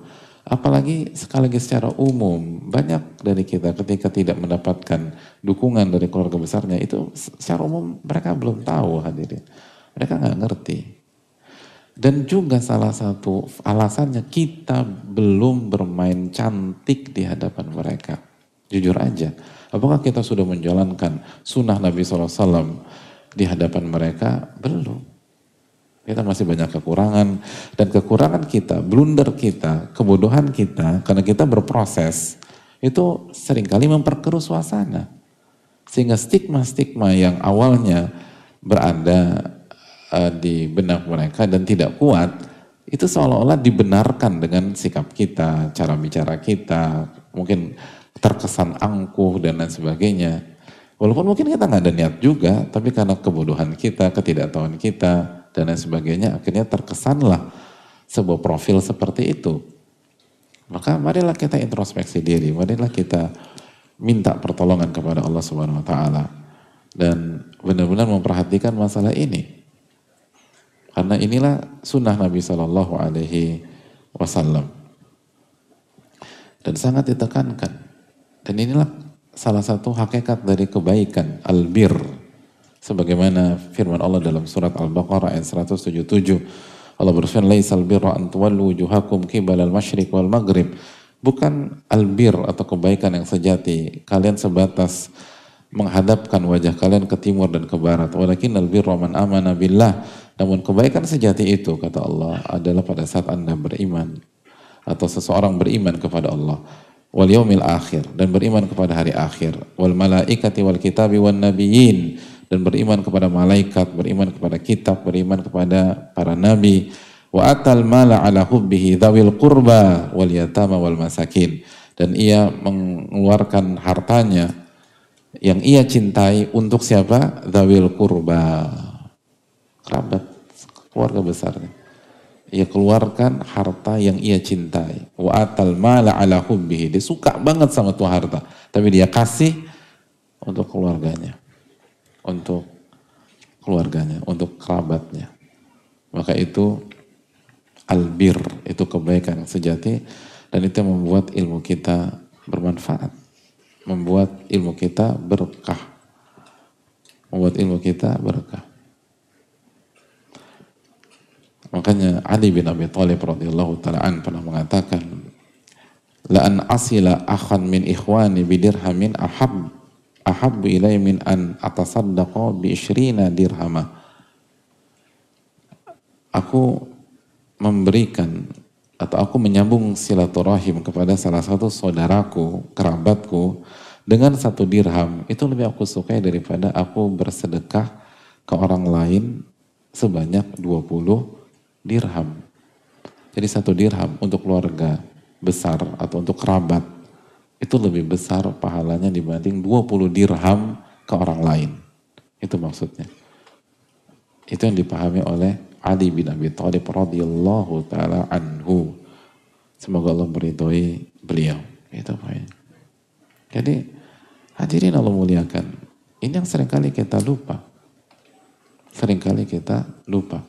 Apalagi sekali lagi secara umum, banyak dari kita ketika tidak mendapatkan dukungan dari keluarga besarnya, itu secara umum mereka belum tahu, hadirin. Mereka nggak ngerti. Dan juga salah satu alasannya kita belum bermain cantik di hadapan mereka. Jujur aja, apakah kita sudah menjalankan sunnah Nabi SAW di hadapan mereka? Belum. Kita masih banyak kekurangan. Dan kekurangan kita, blunder kita, kebodohan kita, karena kita berproses, itu seringkali memperkeruh suasana. Sehingga stigma-stigma yang awalnya berada di benak mereka dan tidak kuat, itu seolah-olah dibenarkan dengan sikap kita, cara bicara kita, mungkin terkesan angkuh dan lain sebagainya. Walaupun mungkin kita nggak ada niat juga, tapi karena kebodohan kita, ketidaktahuan kita, dan lain sebagainya, akhirnya terkesanlah sebuah profil seperti itu. Maka marilah kita introspeksi diri, marilah kita minta pertolongan kepada Allah Subhanahu wa Ta'ala dan benar-benar memperhatikan masalah ini. Karena inilah sunnah Nabi Sallallahu Alaihi Wasallam dan sangat ditekankan. Dan inilah salah satu hakikat dari kebaikan, albir. Sebagaimana firman Allah dalam surat Al-Baqarah ayat 177. Allah berfirman, "Laisal birra an tuwallu wujuhakum qibalal masyriq wal maghrib." Bukan albir atau kebaikan yang sejati kalian sebatas menghadapkan wajah kalian ke timur dan ke barat. Walakin albirra man amana billah. Namun kebaikan sejati itu, kata Allah, adalah pada saat Anda beriman atau seseorang beriman kepada Allah, wal yaumil akhir, dan beriman kepada hari akhir, wal malaikati wal kitabi wan nabiyyin, dan beriman kepada malaikat, beriman kepada kitab, beriman kepada para nabi, wa atal mala ala hubbihi dzawil qurba wal yatama wal masakin, dan ia mengeluarkan hartanya yang ia cintai untuk siapa? Dzawil qurba, kerabat, keluarga besarnya. Ia keluarkan harta yang ia cintai. Wa atal mala ala hubbihi. Dia suka banget sama tuh harta, tapi dia kasih untuk keluarganya. Untuk keluarganya, untuk kerabatnya. Maka itu albir, itu kebaikan sejati, dan itu membuat ilmu kita bermanfaat. Membuat ilmu kita berkah. Membuat ilmu kita berkah. Makanya Ali bin Abi Thalib radhiyallahu ta'ala an pernah mengatakan, la an asila akhan min ikhwani bidirhamin ahabbu ilai min an atasaddaqa bi 20 dirhama. Aku memberikan atau aku menyambung silaturahim kepada salah satu saudaraku, kerabatku dengan 1 dirham, itu lebih aku sukai daripada aku bersedekah ke orang lain sebanyak 20 dirham. Jadi 1 dirham untuk keluarga besar atau untuk kerabat itu lebih besar pahalanya dibanding 20 dirham ke orang lain. Itu maksudnya. Itu yang dipahami oleh Ali bin Abi Thalib radhiyallahu taala anhu. Semoga Allah meridhoi beliau. Itu poinnya. Jadi hadirin Allah muliakan. Ini yang seringkali kita lupa. Seringkali kita lupa.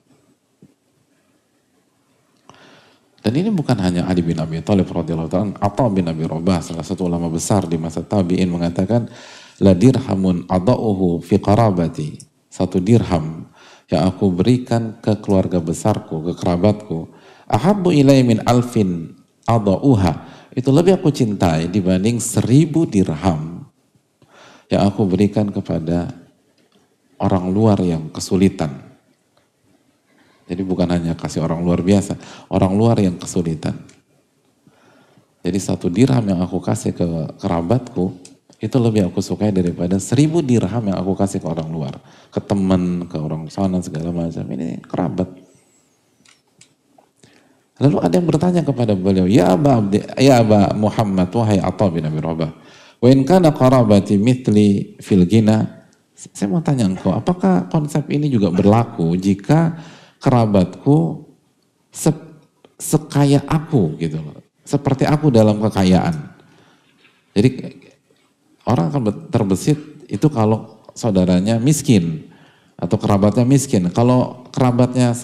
Dan ini bukan hanya Ali bin Abi Thalib radhiyallahu ta'ala, Atha bin Abi Rabah, salah satu ulama besar di masa tabi'in, mengatakan, la dirhamun ada'uhu fi qarabati. 1 dirham yang aku berikan ke keluarga besarku, ke kerabatku, ahabbu ilai min alfin ada'uha. Itu lebih aku cintai dibanding 1000 dirham yang aku berikan kepada orang luar yang kesulitan. Jadi bukan hanya kasih orang luar biasa, orang luar yang kesulitan. Jadi 1 dirham yang aku kasih ke kerabatku, itu lebih aku sukai daripada 1000 dirham yang aku kasih ke orang luar. Ke teman, ke orang sana, segala macam. Ini kerabat. Lalu ada yang bertanya kepada beliau, ya Aba Muhammad, wahai Atha bin Abi Rabah, wa in kana qarabati mithli fil ghina. Saya mau tanya engkau, apakah konsep ini juga berlaku jika kerabatku sekaya aku gitu loh, seperti aku dalam kekayaan. Jadi orang akan terbesit itu kalau saudaranya miskin atau kerabatnya miskin. Kalau kerabatnya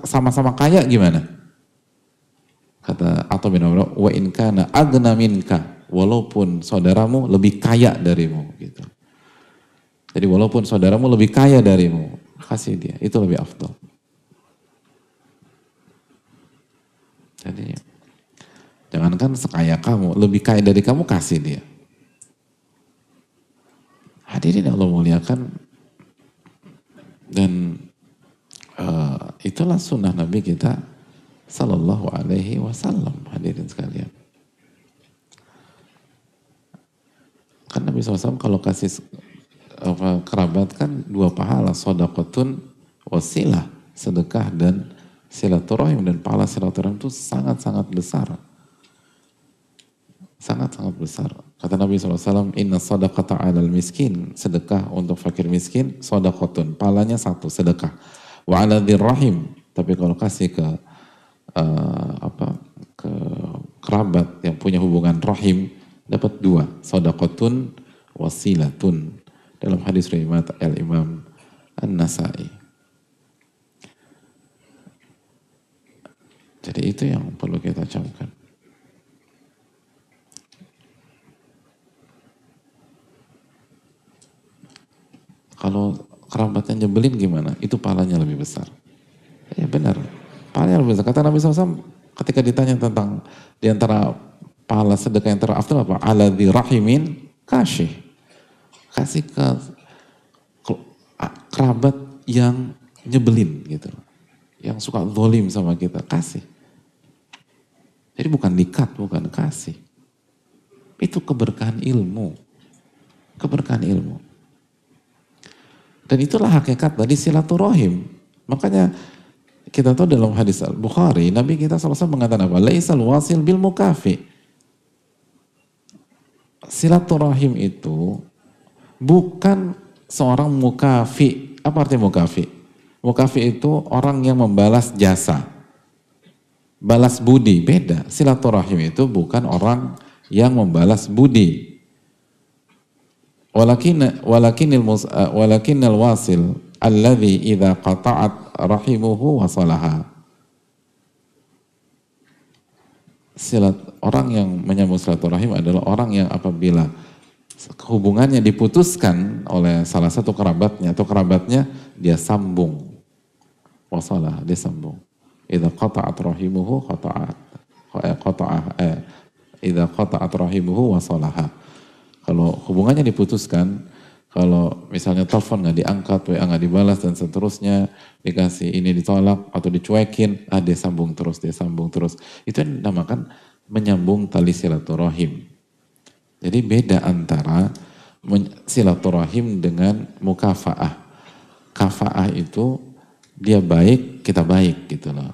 sama-sama kaya gimana? Kata Atha bin Abi, wa in kana agna minka, walaupun saudaramu lebih kaya darimu gitu. Jadi walaupun saudaramu lebih kaya darimu, kasih dia, itu lebih afdal. Jadi jangankan sekaya kamu, lebih kaya dari kamu, kasih dia. Hadirin Allah muliakan, dan itulah sunnah Nabi kita Sallallahu Alaihi Wasallam. Hadirin sekalian, kan Nabi SAW kalau kasih kerabat kan 2 pahala, shadaqatun wasilah, sedekah dan silaturahim, dan pahala silaturahim itu sangat-sangat besar. Sangat-sangat besar. Kata Nabi SAW, inna sadaqata alal miskin, sedekah untuk fakir miskin, sadaqatun, pahalanya 1, sedekah. Wa ala dhirrahim, tapi kalau kasih ke ke kerabat yang punya hubungan rahim, dapat 2, sadaqatun wasilatun. Dalam hadis riwayat Al-Imam An-Nasai. Jadi itu yang perlu kita camkan. Kalau kerabatnya nyebelin gimana? Itu pahalanya lebih besar. Ya benar, pahalanya lebih besar. Kata Nabi SAW ketika ditanya tentang di antara pahala sedekah yang terafdal apa? Aladzi rahimin kasih. Kasih ke kerabat yang nyebelin gitu. Yang suka zalim sama kita, kasih. Jadi bukan dikat, bukan kasih. Itu keberkahan ilmu. Keberkahan ilmu. Dan itulah hakikat tadi silaturahim. Makanya kita tahu dalam hadis Al-Bukhari, Nabi kita SAW mengatakan apa? Laisal wasil bil mukafi. Silaturahim itu bukan seorang mukafi. Apa artinya mukafi? Mukafi itu orang yang membalas jasa. Balas budi, beda. Silaturahim itu bukan orang yang membalas budi. Walakinnal wasil alladhi idza qata'at rahimuhu wasalaha. Orang yang menyambung silaturahim adalah orang yang apabila hubungannya diputuskan oleh salah satu kerabatnya atau kerabatnya, dia sambung. Wasalah, dia sambung. Idza qata'at rahimuhu idza qata'at rahimuhu wasalaha. Kalau hubungannya diputuskan, kalau misalnya telepon nggak diangkat, WA nggak dibalas dan seterusnya, dikasih ini ditolak atau dicuekin, dia sambung terus, dia sambung terus. Itu yang dinamakan menyambung tali silaturahim. Jadi beda antara silaturahim dengan mukafaah. Kafaah itu dia baik, kita baik gitu loh.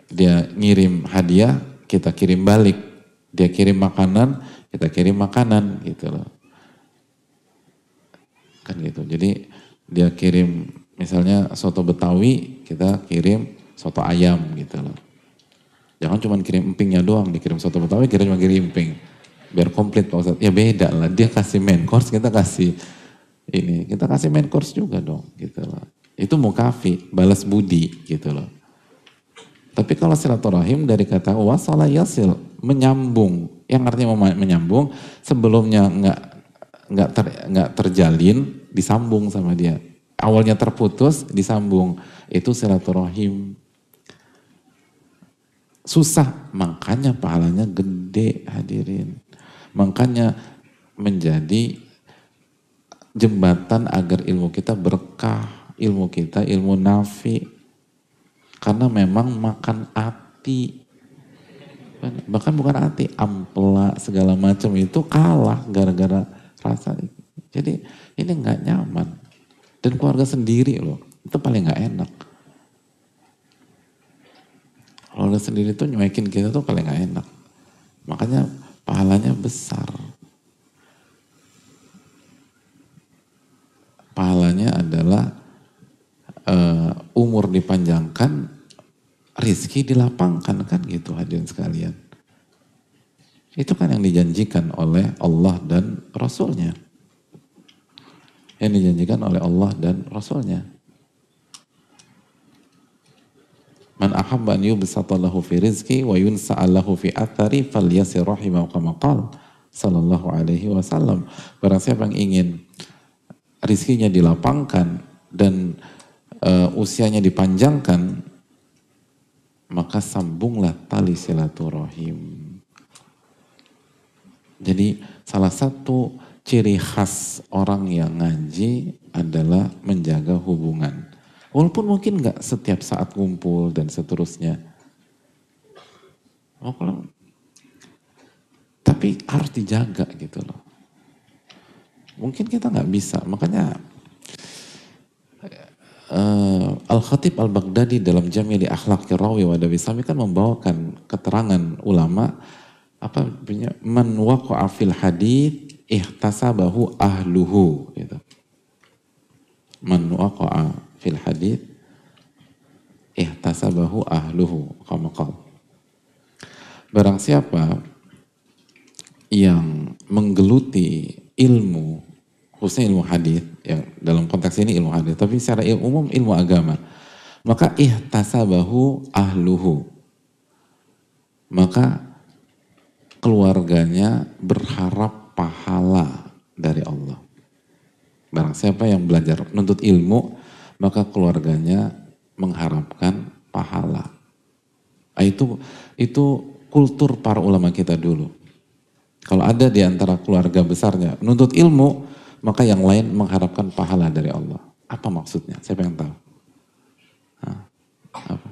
Dia ngirim hadiah, kita kirim balik. Dia kirim makanan, kita kirim makanan gitu loh. Kan gitu. Jadi dia kirim misalnya soto Betawi, kita kirim soto ayam gitu loh. Jangan cuma kirim empingnya doang, dikirim soto Betawi, cuma kirim emping. Biar komplit Pak Ustadz. Ya beda lah, dia kasih main course, kita kasih ini. Kita kasih main course juga dong gitu loh. Itu mukafi, balas budi gitu loh. Tapi kalau silaturahim dari kata wasala yasil, menyambung. Yang artinya menyambung, sebelumnya nggak terjalin, disambung sama dia. Awalnya terputus, disambung. Itu silaturahim. Susah, makanya pahalanya gede hadirin. Makanya menjadi jembatan agar ilmu kita berkah, ilmu kita ilmu nafi. Karena memang makan hati. Bahkan bukan hati, ampela segala macam itu kalah gara-gara rasa. Jadi ini nggak nyaman. Dan keluarga sendiri loh, itu paling nggak enak. Keluarga sendiri tuh nyuekin kita tuh paling nggak enak. Makanya pahalanya besar. Pahalanya adalah umur dipanjangkan, rizki dilapangkan, kan gitu hadirin sekalian. Itu kan yang dijanjikan oleh Allah dan Rasulnya. Yang dijanjikan oleh Allah dan Rasulnya. Man ahabba an yubsata lahu fi rizki wa yunsa'a lahu fi athari falyasir rahimahu kama qala sallallahu alaihi wasallam. Barang siapa yang ingin rizkinya dilapangkan dan usianya dipanjangkan, maka sambunglah tali silaturahim. Jadi salah satu ciri khas orang yang ngaji adalah menjaga hubungan. Walaupun mungkin nggak setiap saat kumpul dan seterusnya. Tapi harus dijaga gitu loh. Mungkin kita nggak bisa, makanya Al-Khatib Al-Baghdadi dalam Jamili Akhlaqir Rawi wa Adabi Sami kan membawakan keterangan ulama apa punya man waqa'a fil hadits ihtasabahu ahluhu gitu. Man waqa'a fil hadits ihtasabahu ahluhu kama qala. Barang siapa yang menggeluti ilmu, khususnya ilmu hadis, yang dalam konteks ini ilmu hadis, tapi secara umum ilmu agama, maka ihtasabahu ahluhu, maka keluarganya berharap pahala dari Allah. Barang siapa yang belajar menuntut ilmu, maka keluarganya mengharapkan pahala. Nah, itu kultur para ulama kita dulu. Kalau ada di antara keluarga besarnya menuntut ilmu, maka yang lain mengharapkan pahala dari Allah. Apa maksudnya? Saya pengen tahu. Hah? Apa?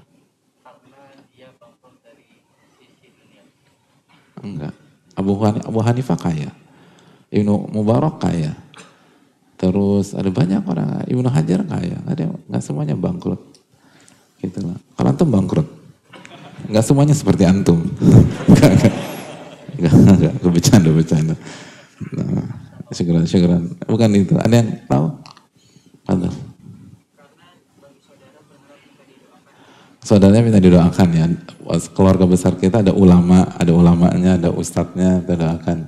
Enggak. Abu Hanifah kaya. Ibnu Mubarak kaya. Terus ada banyak orang, Ibnu Hajar kaya. Nggak semuanya bangkrut. Gitu lah. Kalau antum bangkrut, nggak semuanya seperti antum. Enggak, bercanda. Nah, syukuran. Bukan itu. Ada yang tahu? Ada. Saudaranya minta didoakan ya. Keluarga besar kita ada ulamanya, ada ustadznya, kita doakan.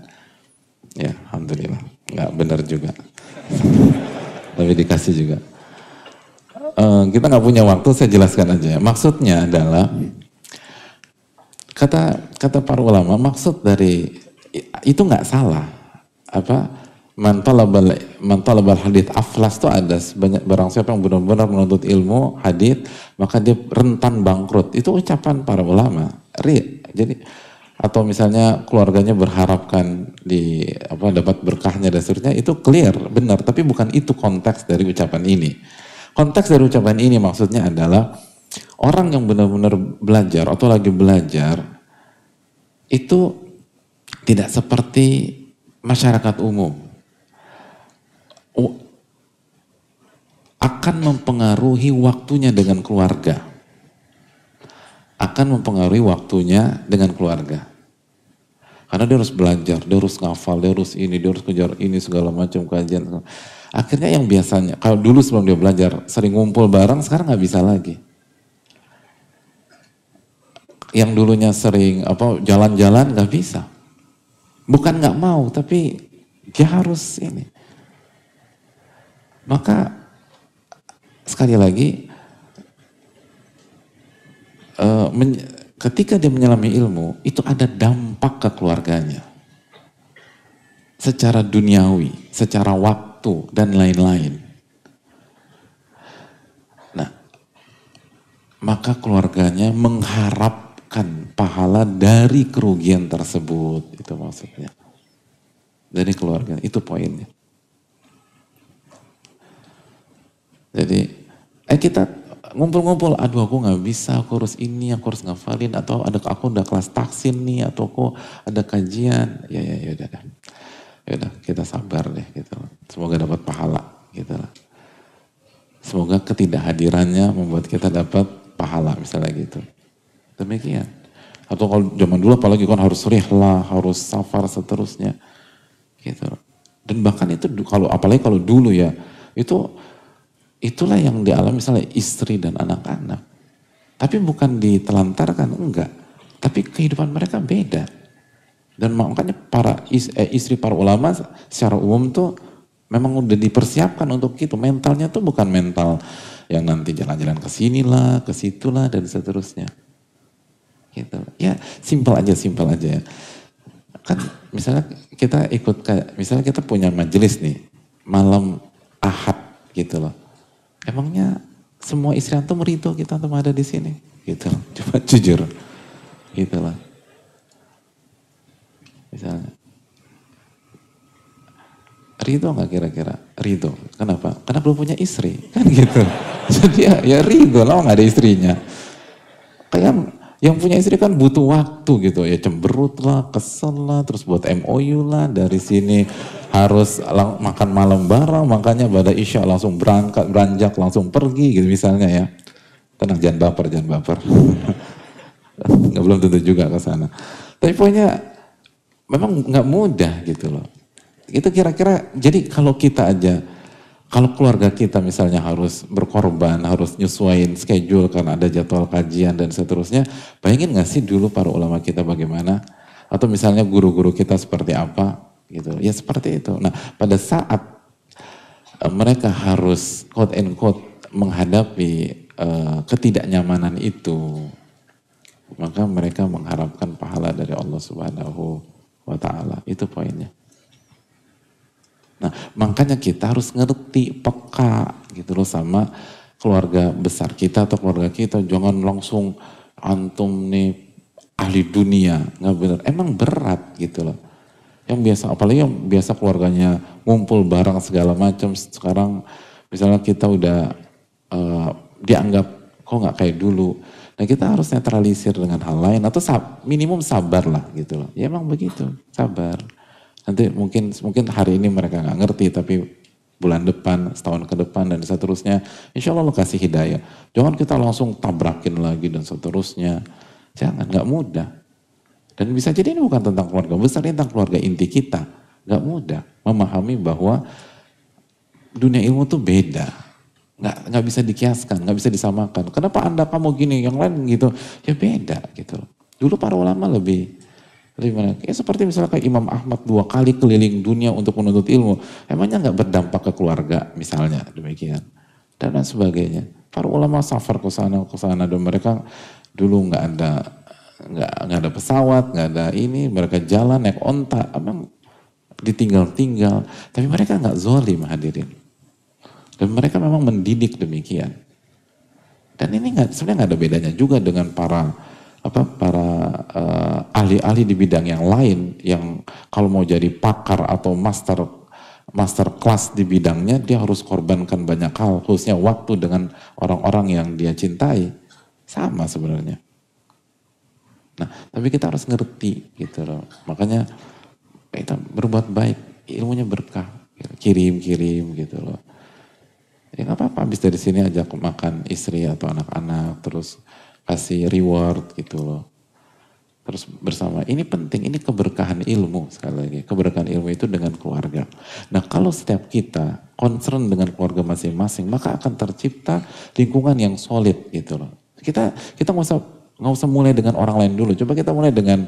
Ya, alhamdulillah. Enggak benar juga. Tapi dikasih juga. Kita nggak punya waktu, saya jelaskan aja. Maksudnya adalah kata para ulama, maksud dari itu nggak salah. Man talabal hadits aflas itu ada sebanyak barang siapa yang benar-benar menuntut ilmu hadits maka dia rentan bangkrut. Itu ucapan para ulama. Jadi atau misalnya keluarganya berharapkan dapat berkahnya dan seterusnya, itu clear, benar, tapi bukan itu konteks dari ucapan ini. Konteks dari ucapan ini maksudnya adalah orang yang benar-benar belajar atau lagi belajar itu tidak seperti masyarakat umum. Akan mempengaruhi waktunya dengan keluarga. Karena dia harus belajar, dia harus ngafal, dia harus kejar ini segala macam kajian. Akhirnya yang biasanya, kalau dulu sebelum dia belajar sering ngumpul bareng, sekarang nggak bisa lagi. Yang dulunya sering jalan-jalan nggak bisa. Bukan nggak mau, tapi dia harus ini. Maka sekali lagi, ketika dia menyelami ilmu, itu ada dampak ke keluarganya. Secara duniawi, secara waktu, dan lain-lain. Nah, maka keluarganya mengharapkan pahala dari kerugian tersebut. Itu maksudnya. Dari keluarga, itu poinnya. Jadi, kita ngumpul-ngumpul, aduh aku nggak bisa, aku harus ini, aku harus ngafalin, atau aku udah kelas taksin nih, atau aku ada kajian, ya udah kita sabar deh gitu. Semoga dapat pahala gitu lah. Semoga ketidakhadirannya membuat kita dapat pahala misalnya gitu. Demikian. Atau kalau zaman dulu apalagi kan harus rihlah, harus safar seterusnya gitu. Dan bahkan itu apalagi kalau dulu ya, itulah yang dialami misalnya istri dan anak-anak. Tapi bukan ditelantarkan, enggak. Tapi kehidupan mereka beda. Dan makanya istri para ulama secara umum tuh memang udah dipersiapkan untuk itu. Mentalnya tuh bukan mental yang nanti jalan-jalan ke sinilah, ke situlah, dan seterusnya. Gitu. Ya simpel aja ya. Kan misalnya misalnya kita punya majelis nih, malam Ahad gitu loh. Emangnya semua istri antum ridho kita antum ada di sini? Gitu. Coba jujur. Gitu lah. Misalnya. Ridho nggak kira-kira? Ridho. Kenapa? Karena belum punya istri. Kan gitu. Jadi ya ridho lah nggak ada istrinya. Kayak yang punya istri kan butuh waktu gitu ya, cemberut lah, kesel lah, terus buat MOU lah, dari sini harus makan malam bareng, makanya pada Isya langsung beranjak langsung pergi gitu misalnya ya. Tenang, jangan baper. Nggak, belum tentu juga ke sana. Tapi pokoknya memang nggak mudah gitu loh. Itu kira-kira, jadi kalau keluarga kita misalnya harus berkorban, harus nyesuaiin schedule karena ada jadwal kajian dan seterusnya, bayangin gak sih dulu para ulama kita bagaimana? Atau misalnya guru-guru kita seperti apa? Gitu. Ya seperti itu. Nah pada saat mereka harus quote and quote menghadapi ketidaknyamanan itu, maka mereka mengharapkan pahala dari Allah Subhanahu wa Ta'ala. Itu poinnya. Nah, makanya kita harus ngerti, peka gitu loh sama keluarga besar kita atau keluarga kita. Jangan langsung antum nih ahli dunia, nggak benar. Emang berat gitu loh. Yang biasa, apalagi yang biasa keluarganya ngumpul bareng segala macam. Sekarang misalnya kita udah dianggap kok nggak kayak dulu. Nah kita harus netralisir dengan hal lain atau minimum sabar lah gitu loh. Ya emang begitu, sabar. Nanti mungkin hari ini mereka nggak ngerti, tapi bulan depan, setahun ke depan dan seterusnya, insya Allah lo kasih hidayah. Jangan kita langsung tabrakin lagi dan seterusnya. Jangan, nggak mudah. Dan bisa jadi ini bukan tentang keluarga besar, ini tentang keluarga inti kita. Nggak mudah memahami bahwa dunia ilmu tuh beda. Nggak bisa dikiaskan, nggak bisa disamakan. Kenapa kamu gini, yang lain gitu? Ya beda gitu. Dulu para ulama lebih mana? Ya seperti misalnya kayak Imam Ahmad 2 kali keliling dunia untuk menuntut ilmu. Emangnya nggak berdampak ke keluarga misalnya demikian. Dan lain sebagainya. Para ulama safar ke sana dan mereka dulu nggak ada pesawat, nggak ada ini, mereka jalan naik onta, emang ditinggal-tinggal. Tapi mereka nggak zalim hadirin. Dan mereka memang mendidik demikian. Dan ini sebenarnya nggak ada bedanya juga dengan para ahli-ahli di bidang yang lain yang kalau mau jadi pakar atau master kelas di bidangnya dia harus korbankan banyak hal, khususnya waktu dengan orang-orang yang dia cintai. Sama sebenarnya. Nah, tapi kita harus ngerti gitu loh. Makanya kita berbuat baik, ilmunya berkah, kirim gitu loh. Ya nggak apa-apa, habis dari sini ajak makan istri atau anak-anak, terus kasih reward gitu loh. Terus bersama, ini penting, ini keberkahan ilmu sekali lagi. Keberkahan ilmu itu dengan keluarga. Nah kalau setiap kita concern dengan keluarga masing-masing, maka akan tercipta lingkungan yang solid gitu loh. Kita nggak usah mulai dengan orang lain dulu. Coba kita mulai dengan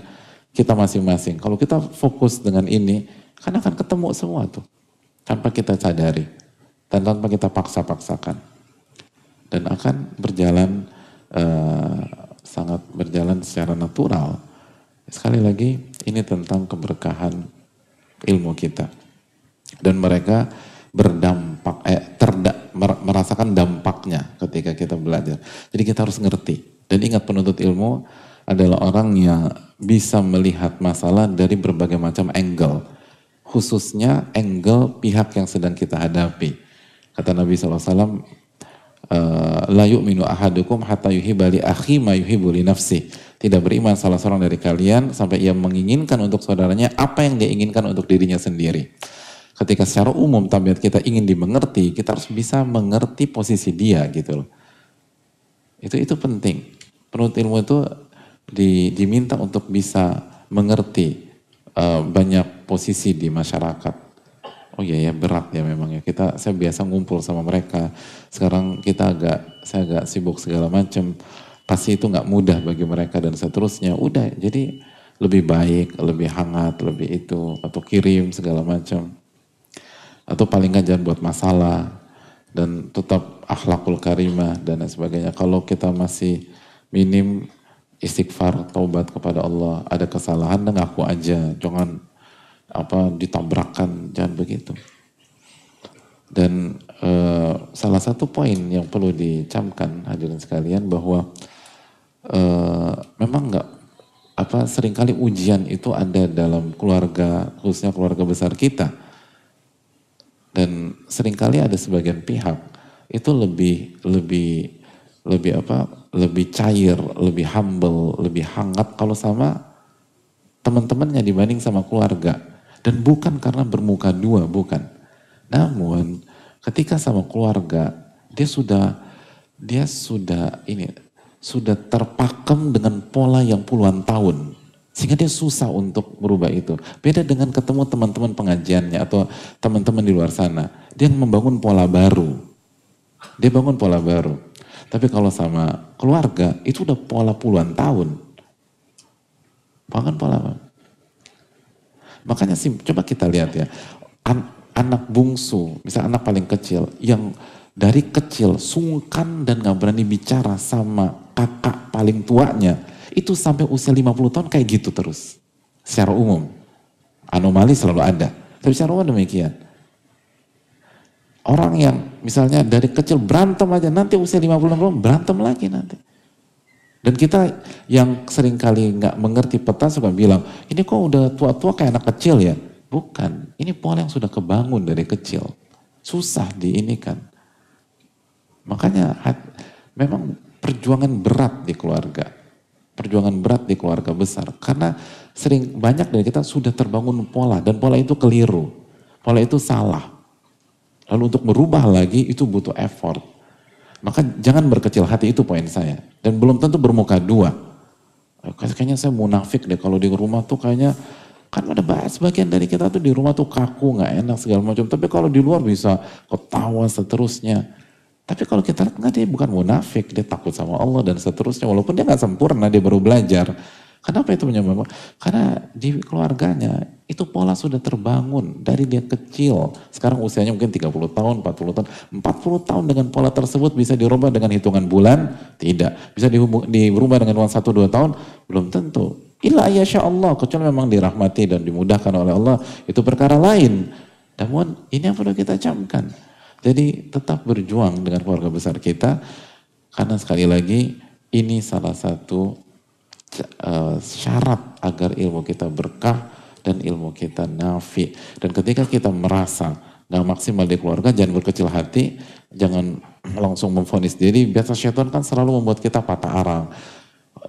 kita masing-masing. Kalau kita fokus dengan ini, kan akan ketemu semua tuh. Tanpa kita sadari. Dan tanpa kita paksa-paksakan. Dan akan berjalan sangat berjalan secara natural. Sekali lagi ini tentang keberkahan ilmu kita. Dan mereka berdampak, merasakan dampaknya ketika kita belajar. Jadi kita harus ngerti. Dan ingat penuntut ilmu adalah orang yang bisa melihat masalah dari berbagai macam angle. Khususnya angle pihak yang sedang kita hadapi. Kata Nabi SAW, la yu'minu ahadukum hatta yuhibba li akhi ma yuhibbu li nafsi. Tidak beriman salah seorang dari kalian sampai ia menginginkan untuk saudaranya apa yang dia inginkan untuk dirinya sendiri. Ketika secara umum tabiat kita ingin dimengerti, kita harus bisa mengerti posisi dia gitu loh. Itu penting. Penuntut ilmu itu diminta untuk bisa mengerti banyak posisi di masyarakat. Oh iya ya, berat ya memang ya. Saya biasa ngumpul sama mereka. Sekarang saya agak sibuk segala macam. Pasti itu nggak mudah bagi mereka dan seterusnya. Udah, jadi lebih baik, lebih hangat, lebih itu atau kirim segala macam. Atau paling nggak jangan buat masalah dan tetap akhlakul karimah dan lain sebagainya. Kalau kita masih minim istighfar, taubat kepada Allah, ada kesalahan dan ngaku aja. Jangan ditabrakkan, jangan begitu. Dan salah satu poin yang perlu dicamkan hadirin sekalian bahwa memang seringkali ujian itu ada dalam keluarga, khususnya keluarga besar kita. Dan seringkali ada sebagian pihak itu lebih cair, lebih humble, lebih hangat kalau sama teman-temannya dibanding sama keluarga. Dan bukan karena bermuka dua, bukan. Namun ketika sama keluarga, dia sudah terpakem dengan pola yang puluhan tahun. Sehingga dia susah untuk merubah itu. Beda dengan ketemu teman-teman pengajiannya atau teman-teman di luar sana. Dia membangun pola baru. Dia bangun pola baru. Tapi kalau sama keluarga, itu udah pola puluhan tahun. Bangun pola baru. Makanya coba kita lihat ya, anak bungsu, misalnya anak paling kecil, yang dari kecil sungkan dan gak berani bicara sama kakak paling tuanya, itu sampai usia 50 tahun kayak gitu terus. Secara umum, anomali selalu ada, tapi secara umum demikian. Orang yang misalnya dari kecil berantem aja, nanti usia 50 tahun berantem lagi nanti. Dan kita yang sering kali nggak mengerti peta suka bilang, ini kok udah tua-tua kayak anak kecil ya? Bukan, ini pola yang sudah kebangun dari kecil. Susah diinikan. Makanya memang perjuangan berat di keluarga. Perjuangan berat di keluarga besar. Karena sering banyak dari kita sudah terbangun pola dan pola itu keliru. Pola itu salah. Lalu untuk merubah lagi itu butuh effort. Maka jangan berkecil hati, itu poin saya. Dan belum tentu bermuka dua. Kayaknya saya munafik deh kalau di rumah tuh kayaknya, kan ada sebagian dari kita tuh di rumah tuh kaku, nggak enak segala macam. Tapi kalau di luar bisa ketawa seterusnya. Tapi kalau kita lihat, nggak, dia bukan munafik, dia takut sama Allah dan seterusnya. Walaupun dia nggak sempurna, dia baru belajar. Kenapa itu menyebabkan? Karena di keluarganya itu pola sudah terbangun dari dia kecil. Sekarang usianya mungkin 30 tahun, 40 tahun. 40 tahun dengan pola tersebut bisa dirubah dengan hitungan bulan? Tidak. Bisa dirubah dengan uang 1-2 tahun? Belum tentu. Illa ayasya Allah, kecuali memang dirahmati dan dimudahkan oleh Allah, itu perkara lain. Namun ini yang perlu kita camkan. Jadi tetap berjuang dengan keluarga besar kita, karena sekali lagi ini salah satu syarat agar ilmu kita berkah dan ilmu kita nafi. Dan ketika kita merasa nggak maksimal di keluarga, jangan berkecil hati, jangan langsung memvonis diri. Biasa syaitan kan selalu membuat kita patah arang.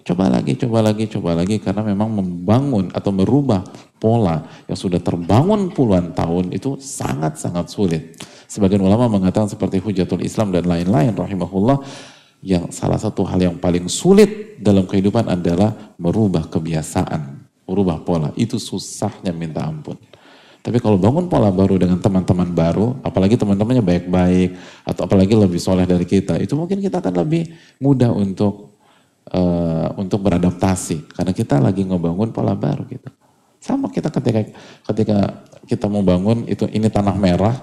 Coba lagi, coba lagi, coba lagi, karena memang membangun atau merubah pola yang sudah terbangun puluhan tahun itu sangat-sangat sulit. Sebagian ulama mengatakan seperti Hujatul Islam dan lain-lain rahimahullah, yang salah satu hal yang paling sulit dalam kehidupan adalah merubah kebiasaan, merubah pola. Itu susahnya minta ampun. Tapi kalau bangun pola baru dengan teman-teman baru, apalagi teman-temannya baik-baik, atau apalagi lebih soleh dari kita, itu mungkin kita akan lebih mudah untuk beradaptasi. Karena kita lagi ngebangun pola baru gitu. Sama kita ketika kita mau bangun, ini tanah merah,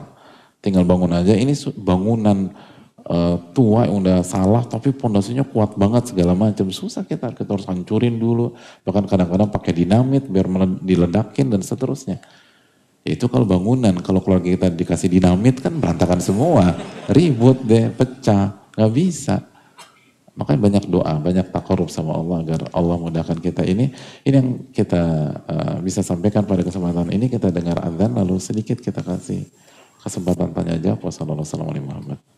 tinggal bangun aja. Ini bangunan tua yang udah salah tapi pondasinya kuat banget segala macam, susah, kita harus hancurin dulu, bahkan kadang-kadang pakai dinamit biar diledakin dan seterusnya. Itu kalau bangunan, kalau keluarga kita dikasih dinamit kan berantakan semua, ribut deh, pecah, nggak bisa. Makanya banyak doa, banyak takarub sama Allah agar Allah mudahkan kita. Ini yang kita bisa sampaikan pada kesempatan ini. Kita dengar azan lalu sedikit kita kasih kesempatan tanya jawab. Wassalamualaikum warahmatullahi wabarakatuh.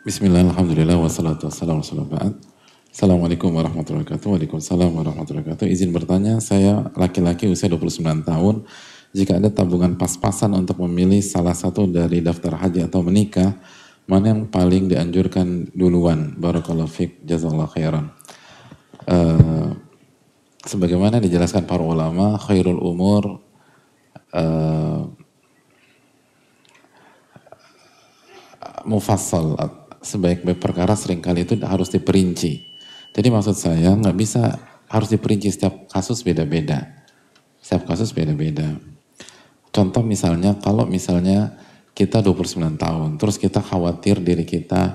Bismillah, alhamdulillah, wassalatu wassalamu ala rasulillah. Assalamualaikum warahmatullahi wabarakatuh. Waalaikumsalam warahmatullahi wabarakatuh. Izin bertanya, saya laki-laki usia 29 tahun. Jika ada tabungan pas-pasan untuk memilih salah satu dari daftar haji atau menikah, mana yang paling dianjurkan duluan? Barakallahu fiik, jazakallahu khairan. Sebagaimana dijelaskan para ulama, khairul umur mufassal, sebaik-baik perkara seringkali itu harus diperinci. Jadi maksud saya nggak bisa harus diperinci, setiap kasus beda-beda. Setiap kasus beda-beda. Contoh misalnya, kalau misalnya kita 29 tahun, terus kita khawatir diri kita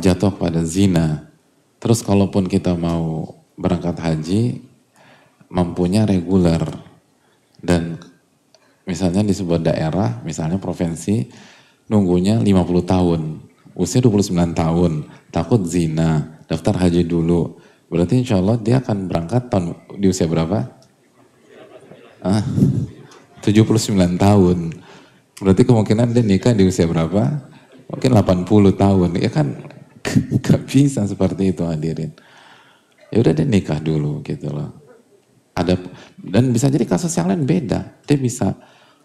jatuh pada zina. Terus kalaupun kita mau berangkat haji, mampunya reguler. Dan misalnya di sebuah daerah, misalnya provinsi, nunggunya 50 tahun. Usia 29 tahun, takut zina, daftar haji dulu. Berarti insya Allah dia akan berangkat di usia berapa? 79 tahun. Berarti kemungkinan dia nikah di usia berapa? Mungkin 80 tahun. Ya kan gak bisa seperti itu, hadirin. Ya udah dia nikah dulu gitu loh. Dan bisa jadi kasus yang lain beda. Dia bisa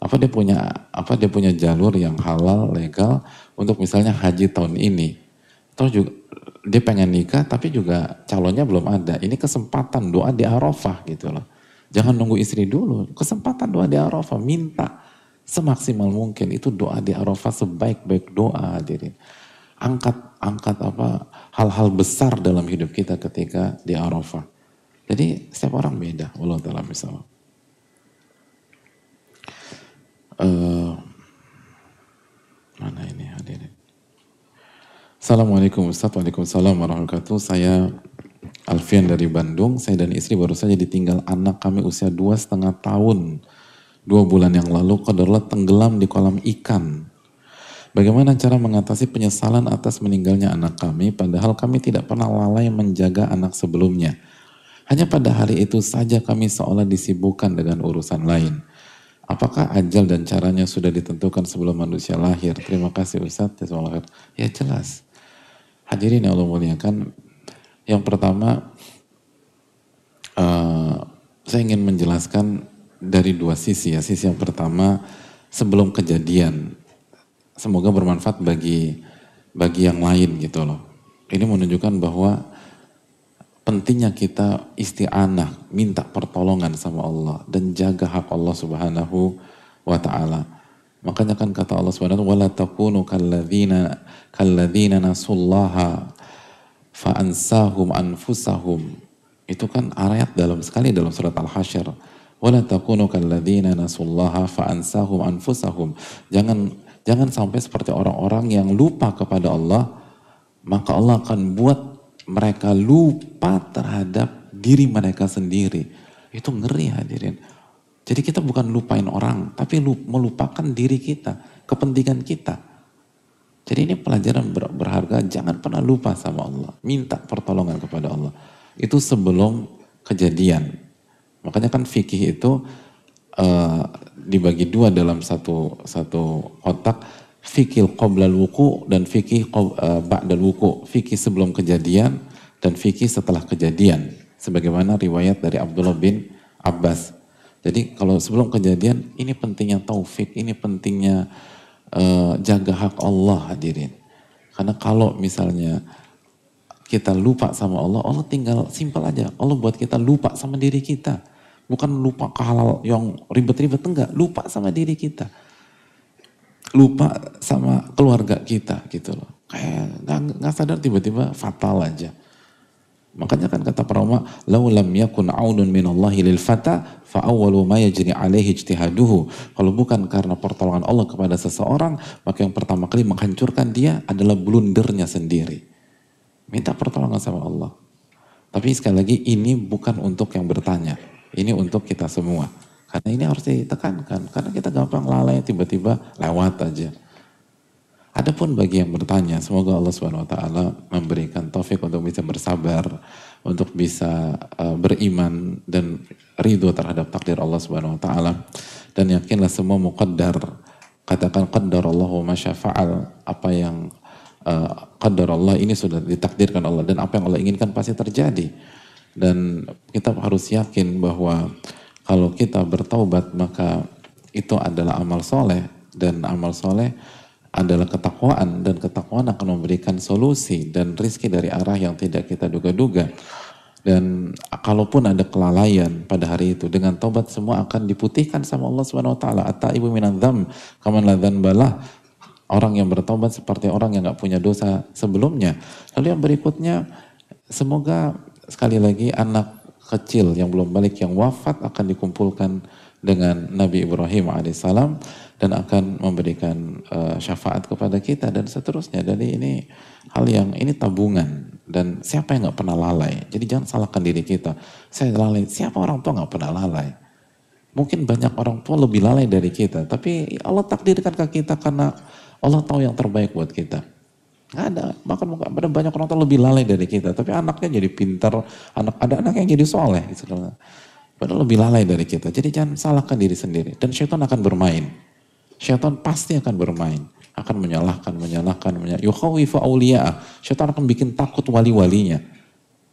dia punya jalur yang halal, legal untuk misalnya haji tahun ini. Terus juga dia pengen nikah tapi juga calonnya belum ada. Ini kesempatan doa di Arafah gitu loh. Jangan nunggu istri dulu. Kesempatan doa di Arafah, minta semaksimal mungkin. Itu doa di Arafah sebaik-baik doa, hadirin. Angkat hal-hal besar dalam hidup kita ketika di Arafah. Jadi setiap orang beda. Wallahu ta'ala misal. Mana ini hadirin? Assalamualaikum Ustaz. Waalaikumsalam warahmatullahi wabarakatuh. Saya Alfian dari Bandung. Saya dan istri baru saja ditinggal anak kami usia 2,5 tahun. 2 bulan yang lalu qadarullah tenggelam di kolam ikan. Bagaimana cara mengatasi penyesalan atas meninggalnya anak kami, padahal kami tidak pernah lalai menjaga anak sebelumnya. Hanya pada hari itu saja kami seolah disibukkan dengan urusan lain. Apakah ajal dan caranya sudah ditentukan sebelum manusia lahir? Terima kasih Ustaz. Ya jelas. Hadirin yang Allah muliakan. Yang pertama, saya ingin menjelaskan dari 2 sisi ya. Sisi yang pertama, sebelum kejadian. Semoga bermanfaat bagi yang lain gitu loh. Ini menunjukkan bahwa pentingnya kita isti'anah, minta pertolongan sama Allah dan jaga hak Allah Subhanahu wa taala. Makanya kan kata Allah Subhanahu wa taala, "Wala takunu kalladzina nasullaha fa ansahum anfusahum." Itu kan ayat dalam sekali dalam surat Al-Hasyr. "Wala takunu kalladzina nasullaha fa ansahum anfusahum." Jangan sampai seperti orang-orang yang lupa kepada Allah, maka Allah akan buat mereka lupa terhadap diri mereka sendiri. Itu ngeri, hadirin. Jadi kita bukan lupain orang, tapi melupakan diri kita, kepentingan kita. Jadi ini pelajaran berharga, jangan pernah lupa sama Allah. Minta pertolongan kepada Allah. Itu sebelum kejadian. Makanya kan fikih itu dibagi 2 dalam satu kotak. Fikih qoblal wuku dan fikih ba'dal wuku. Fikih sebelum kejadian dan fikih setelah kejadian. Sebagaimana riwayat dari Abdullah bin Abbas. Jadi kalau sebelum kejadian, ini pentingnya taufik, ini pentingnya jaga hak Allah, hadirin. Karena kalau misalnya kita lupa sama Allah, Allah tinggal simpel aja. Allah buat kita lupa sama diri kita. Bukan lupa ke hal yang ribet-ribet, enggak. Lupa sama diri kita. Lupa sama keluarga kita gitu loh. Kayak nggak sadar tiba-tiba fatal aja. Makanya kan kata para ulama, "Lau lam yakun 'aunun minallahi lil fata fa awwalu ma yajri 'alaihi ijtihaduhu." Kalau bukan karena pertolongan Allah kepada seseorang, maka yang pertama kali menghancurkan dia adalah blundernya sendiri. Minta pertolongan sama Allah. Tapi sekali lagi ini bukan untuk yang bertanya. Ini untuk kita semua. Karena ini harus ditekankan. Karena kita gampang lalai, tiba-tiba lewat aja. Adapun bagi yang bertanya, semoga Allah Subhanahu wa taala memberikan taufik untuk bisa bersabar, untuk bisa beriman dan ridho terhadap takdir Allah Subhanahu wa taala. Dan yakinlah semua muqaddar. Katakan qaddarallahu ma syafa'al, apa yang qadar Allah, ini sudah ditakdirkan Allah, dan apa yang Allah inginkan pasti terjadi. Dan kita harus yakin bahwa kalau kita bertaubat maka itu adalah amal soleh, dan amal soleh adalah ketakwaan, dan ketakwaan akan memberikan solusi dan rizki dari arah yang tidak kita duga-duga. Dan kalaupun ada kelalaian pada hari itu, dengan taubat semua akan diputihkan sama Allah Subhanahu wa taala. At-taibu minadz dzam kaman la dzanbalah. Orang yang bertobat seperti orang yang nggak punya dosa sebelumnya. Lalu yang berikutnya, semoga sekali lagi anak kecil yang belum balik yang wafat akan dikumpulkan dengan Nabi Ibrahim alaihissalam dan akan memberikan syafaat kepada kita dan seterusnya. Jadi ini hal yang ini tabungan, dan siapa yang nggak pernah lalai? Jadi jangan salahkan diri kita. Saya lalai. Siapa orang tua nggak pernah lalai? Mungkin banyak orang tua lebih lalai dari kita, tapi Allah takdirkan ke kita karena Allah tahu yang terbaik buat kita. Nggak ada, bahkan ada banyak orang tua lebih lalai dari kita, tapi anaknya jadi pintar, ada anak yang jadi soleh, gitu. Padahal lebih lalai dari kita. Jadi jangan salahkan diri sendiri. Dan syaitan akan bermain. Syaitan pasti akan bermain, akan menyalahkan, yukhawifu awliya'ah. Syaitan akan bikin takut wali-walinya.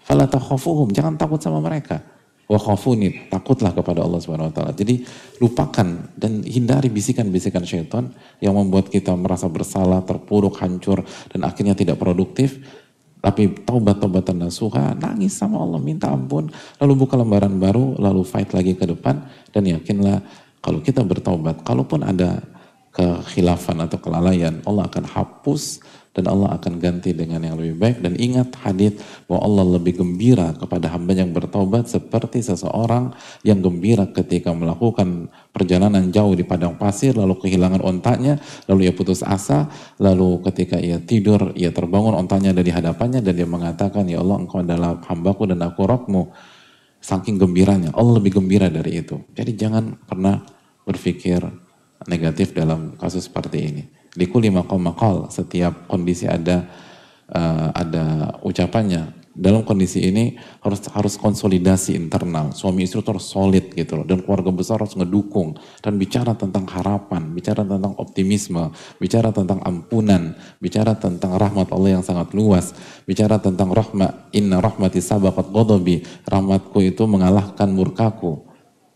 Fala takhafuhum, jangan takut sama mereka. Wa khafuni, takutlah kepada Allah Subhanahu wa taala. Jadi lupakan dan hindari bisikan-bisikan syaitan yang membuat kita merasa bersalah, terpuruk, hancur, dan akhirnya tidak produktif. Tapi taubat-taubatan nasuha, nangis sama Allah, minta ampun, lalu buka lembaran baru, lalu fight lagi ke depan, dan yakinlah kalau kita bertaubat, kalaupun ada kekhilafan atau kelalaian, Allah akan hapus dan Allah akan ganti dengan yang lebih baik. Dan ingat hadits bahwa Allah lebih gembira kepada hamba yang bertaubat seperti seseorang yang gembira ketika melakukan perjalanan jauh di padang pasir, lalu kehilangan ontanya, lalu ia putus asa, lalu ketika ia tidur, ia terbangun, ontanya ada di hadapannya, dan dia mengatakan, ya Allah, engkau adalah hambaku dan aku Rabbmu. Saking gembiranya, Allah lebih gembira dari itu. Jadi jangan pernah berpikir negatif dalam kasus seperti ini. Likulli maqam maqal, setiap kondisi ada ucapannya. Dalam kondisi ini harus konsolidasi internal. Suami istri harus solid gitu loh, dan keluarga besar harus ngedukung dan bicara tentang harapan, bicara tentang optimisme, bicara tentang ampunan, bicara tentang rahmat Allah yang sangat luas, bicara tentang inna rahmati sabaqat ghadabi, rahmatku itu mengalahkan murkaku.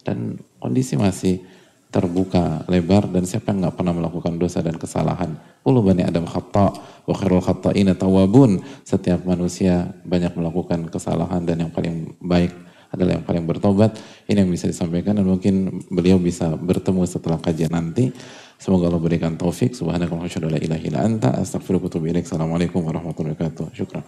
Dan kondisi masih terbuka lebar, dan siapa yang nggak pernah melakukan dosa dan kesalahan? Kullu bani Adam khata' wa khairul khata'ina tawwabun. Setiap manusia banyak melakukan kesalahan, dan yang paling baik adalah yang paling bertobat. Ini yang bisa disampaikan, dan mungkin beliau bisa bertemu setelah kajian nanti. Semoga Allah berikan taufik. Subhanakallahumma wa bihamdika, la ilaha illa anta, astaghfiruka wa atubu ilaik. Assalamualaikum warahmatullahi wabarakatuh. Syukran.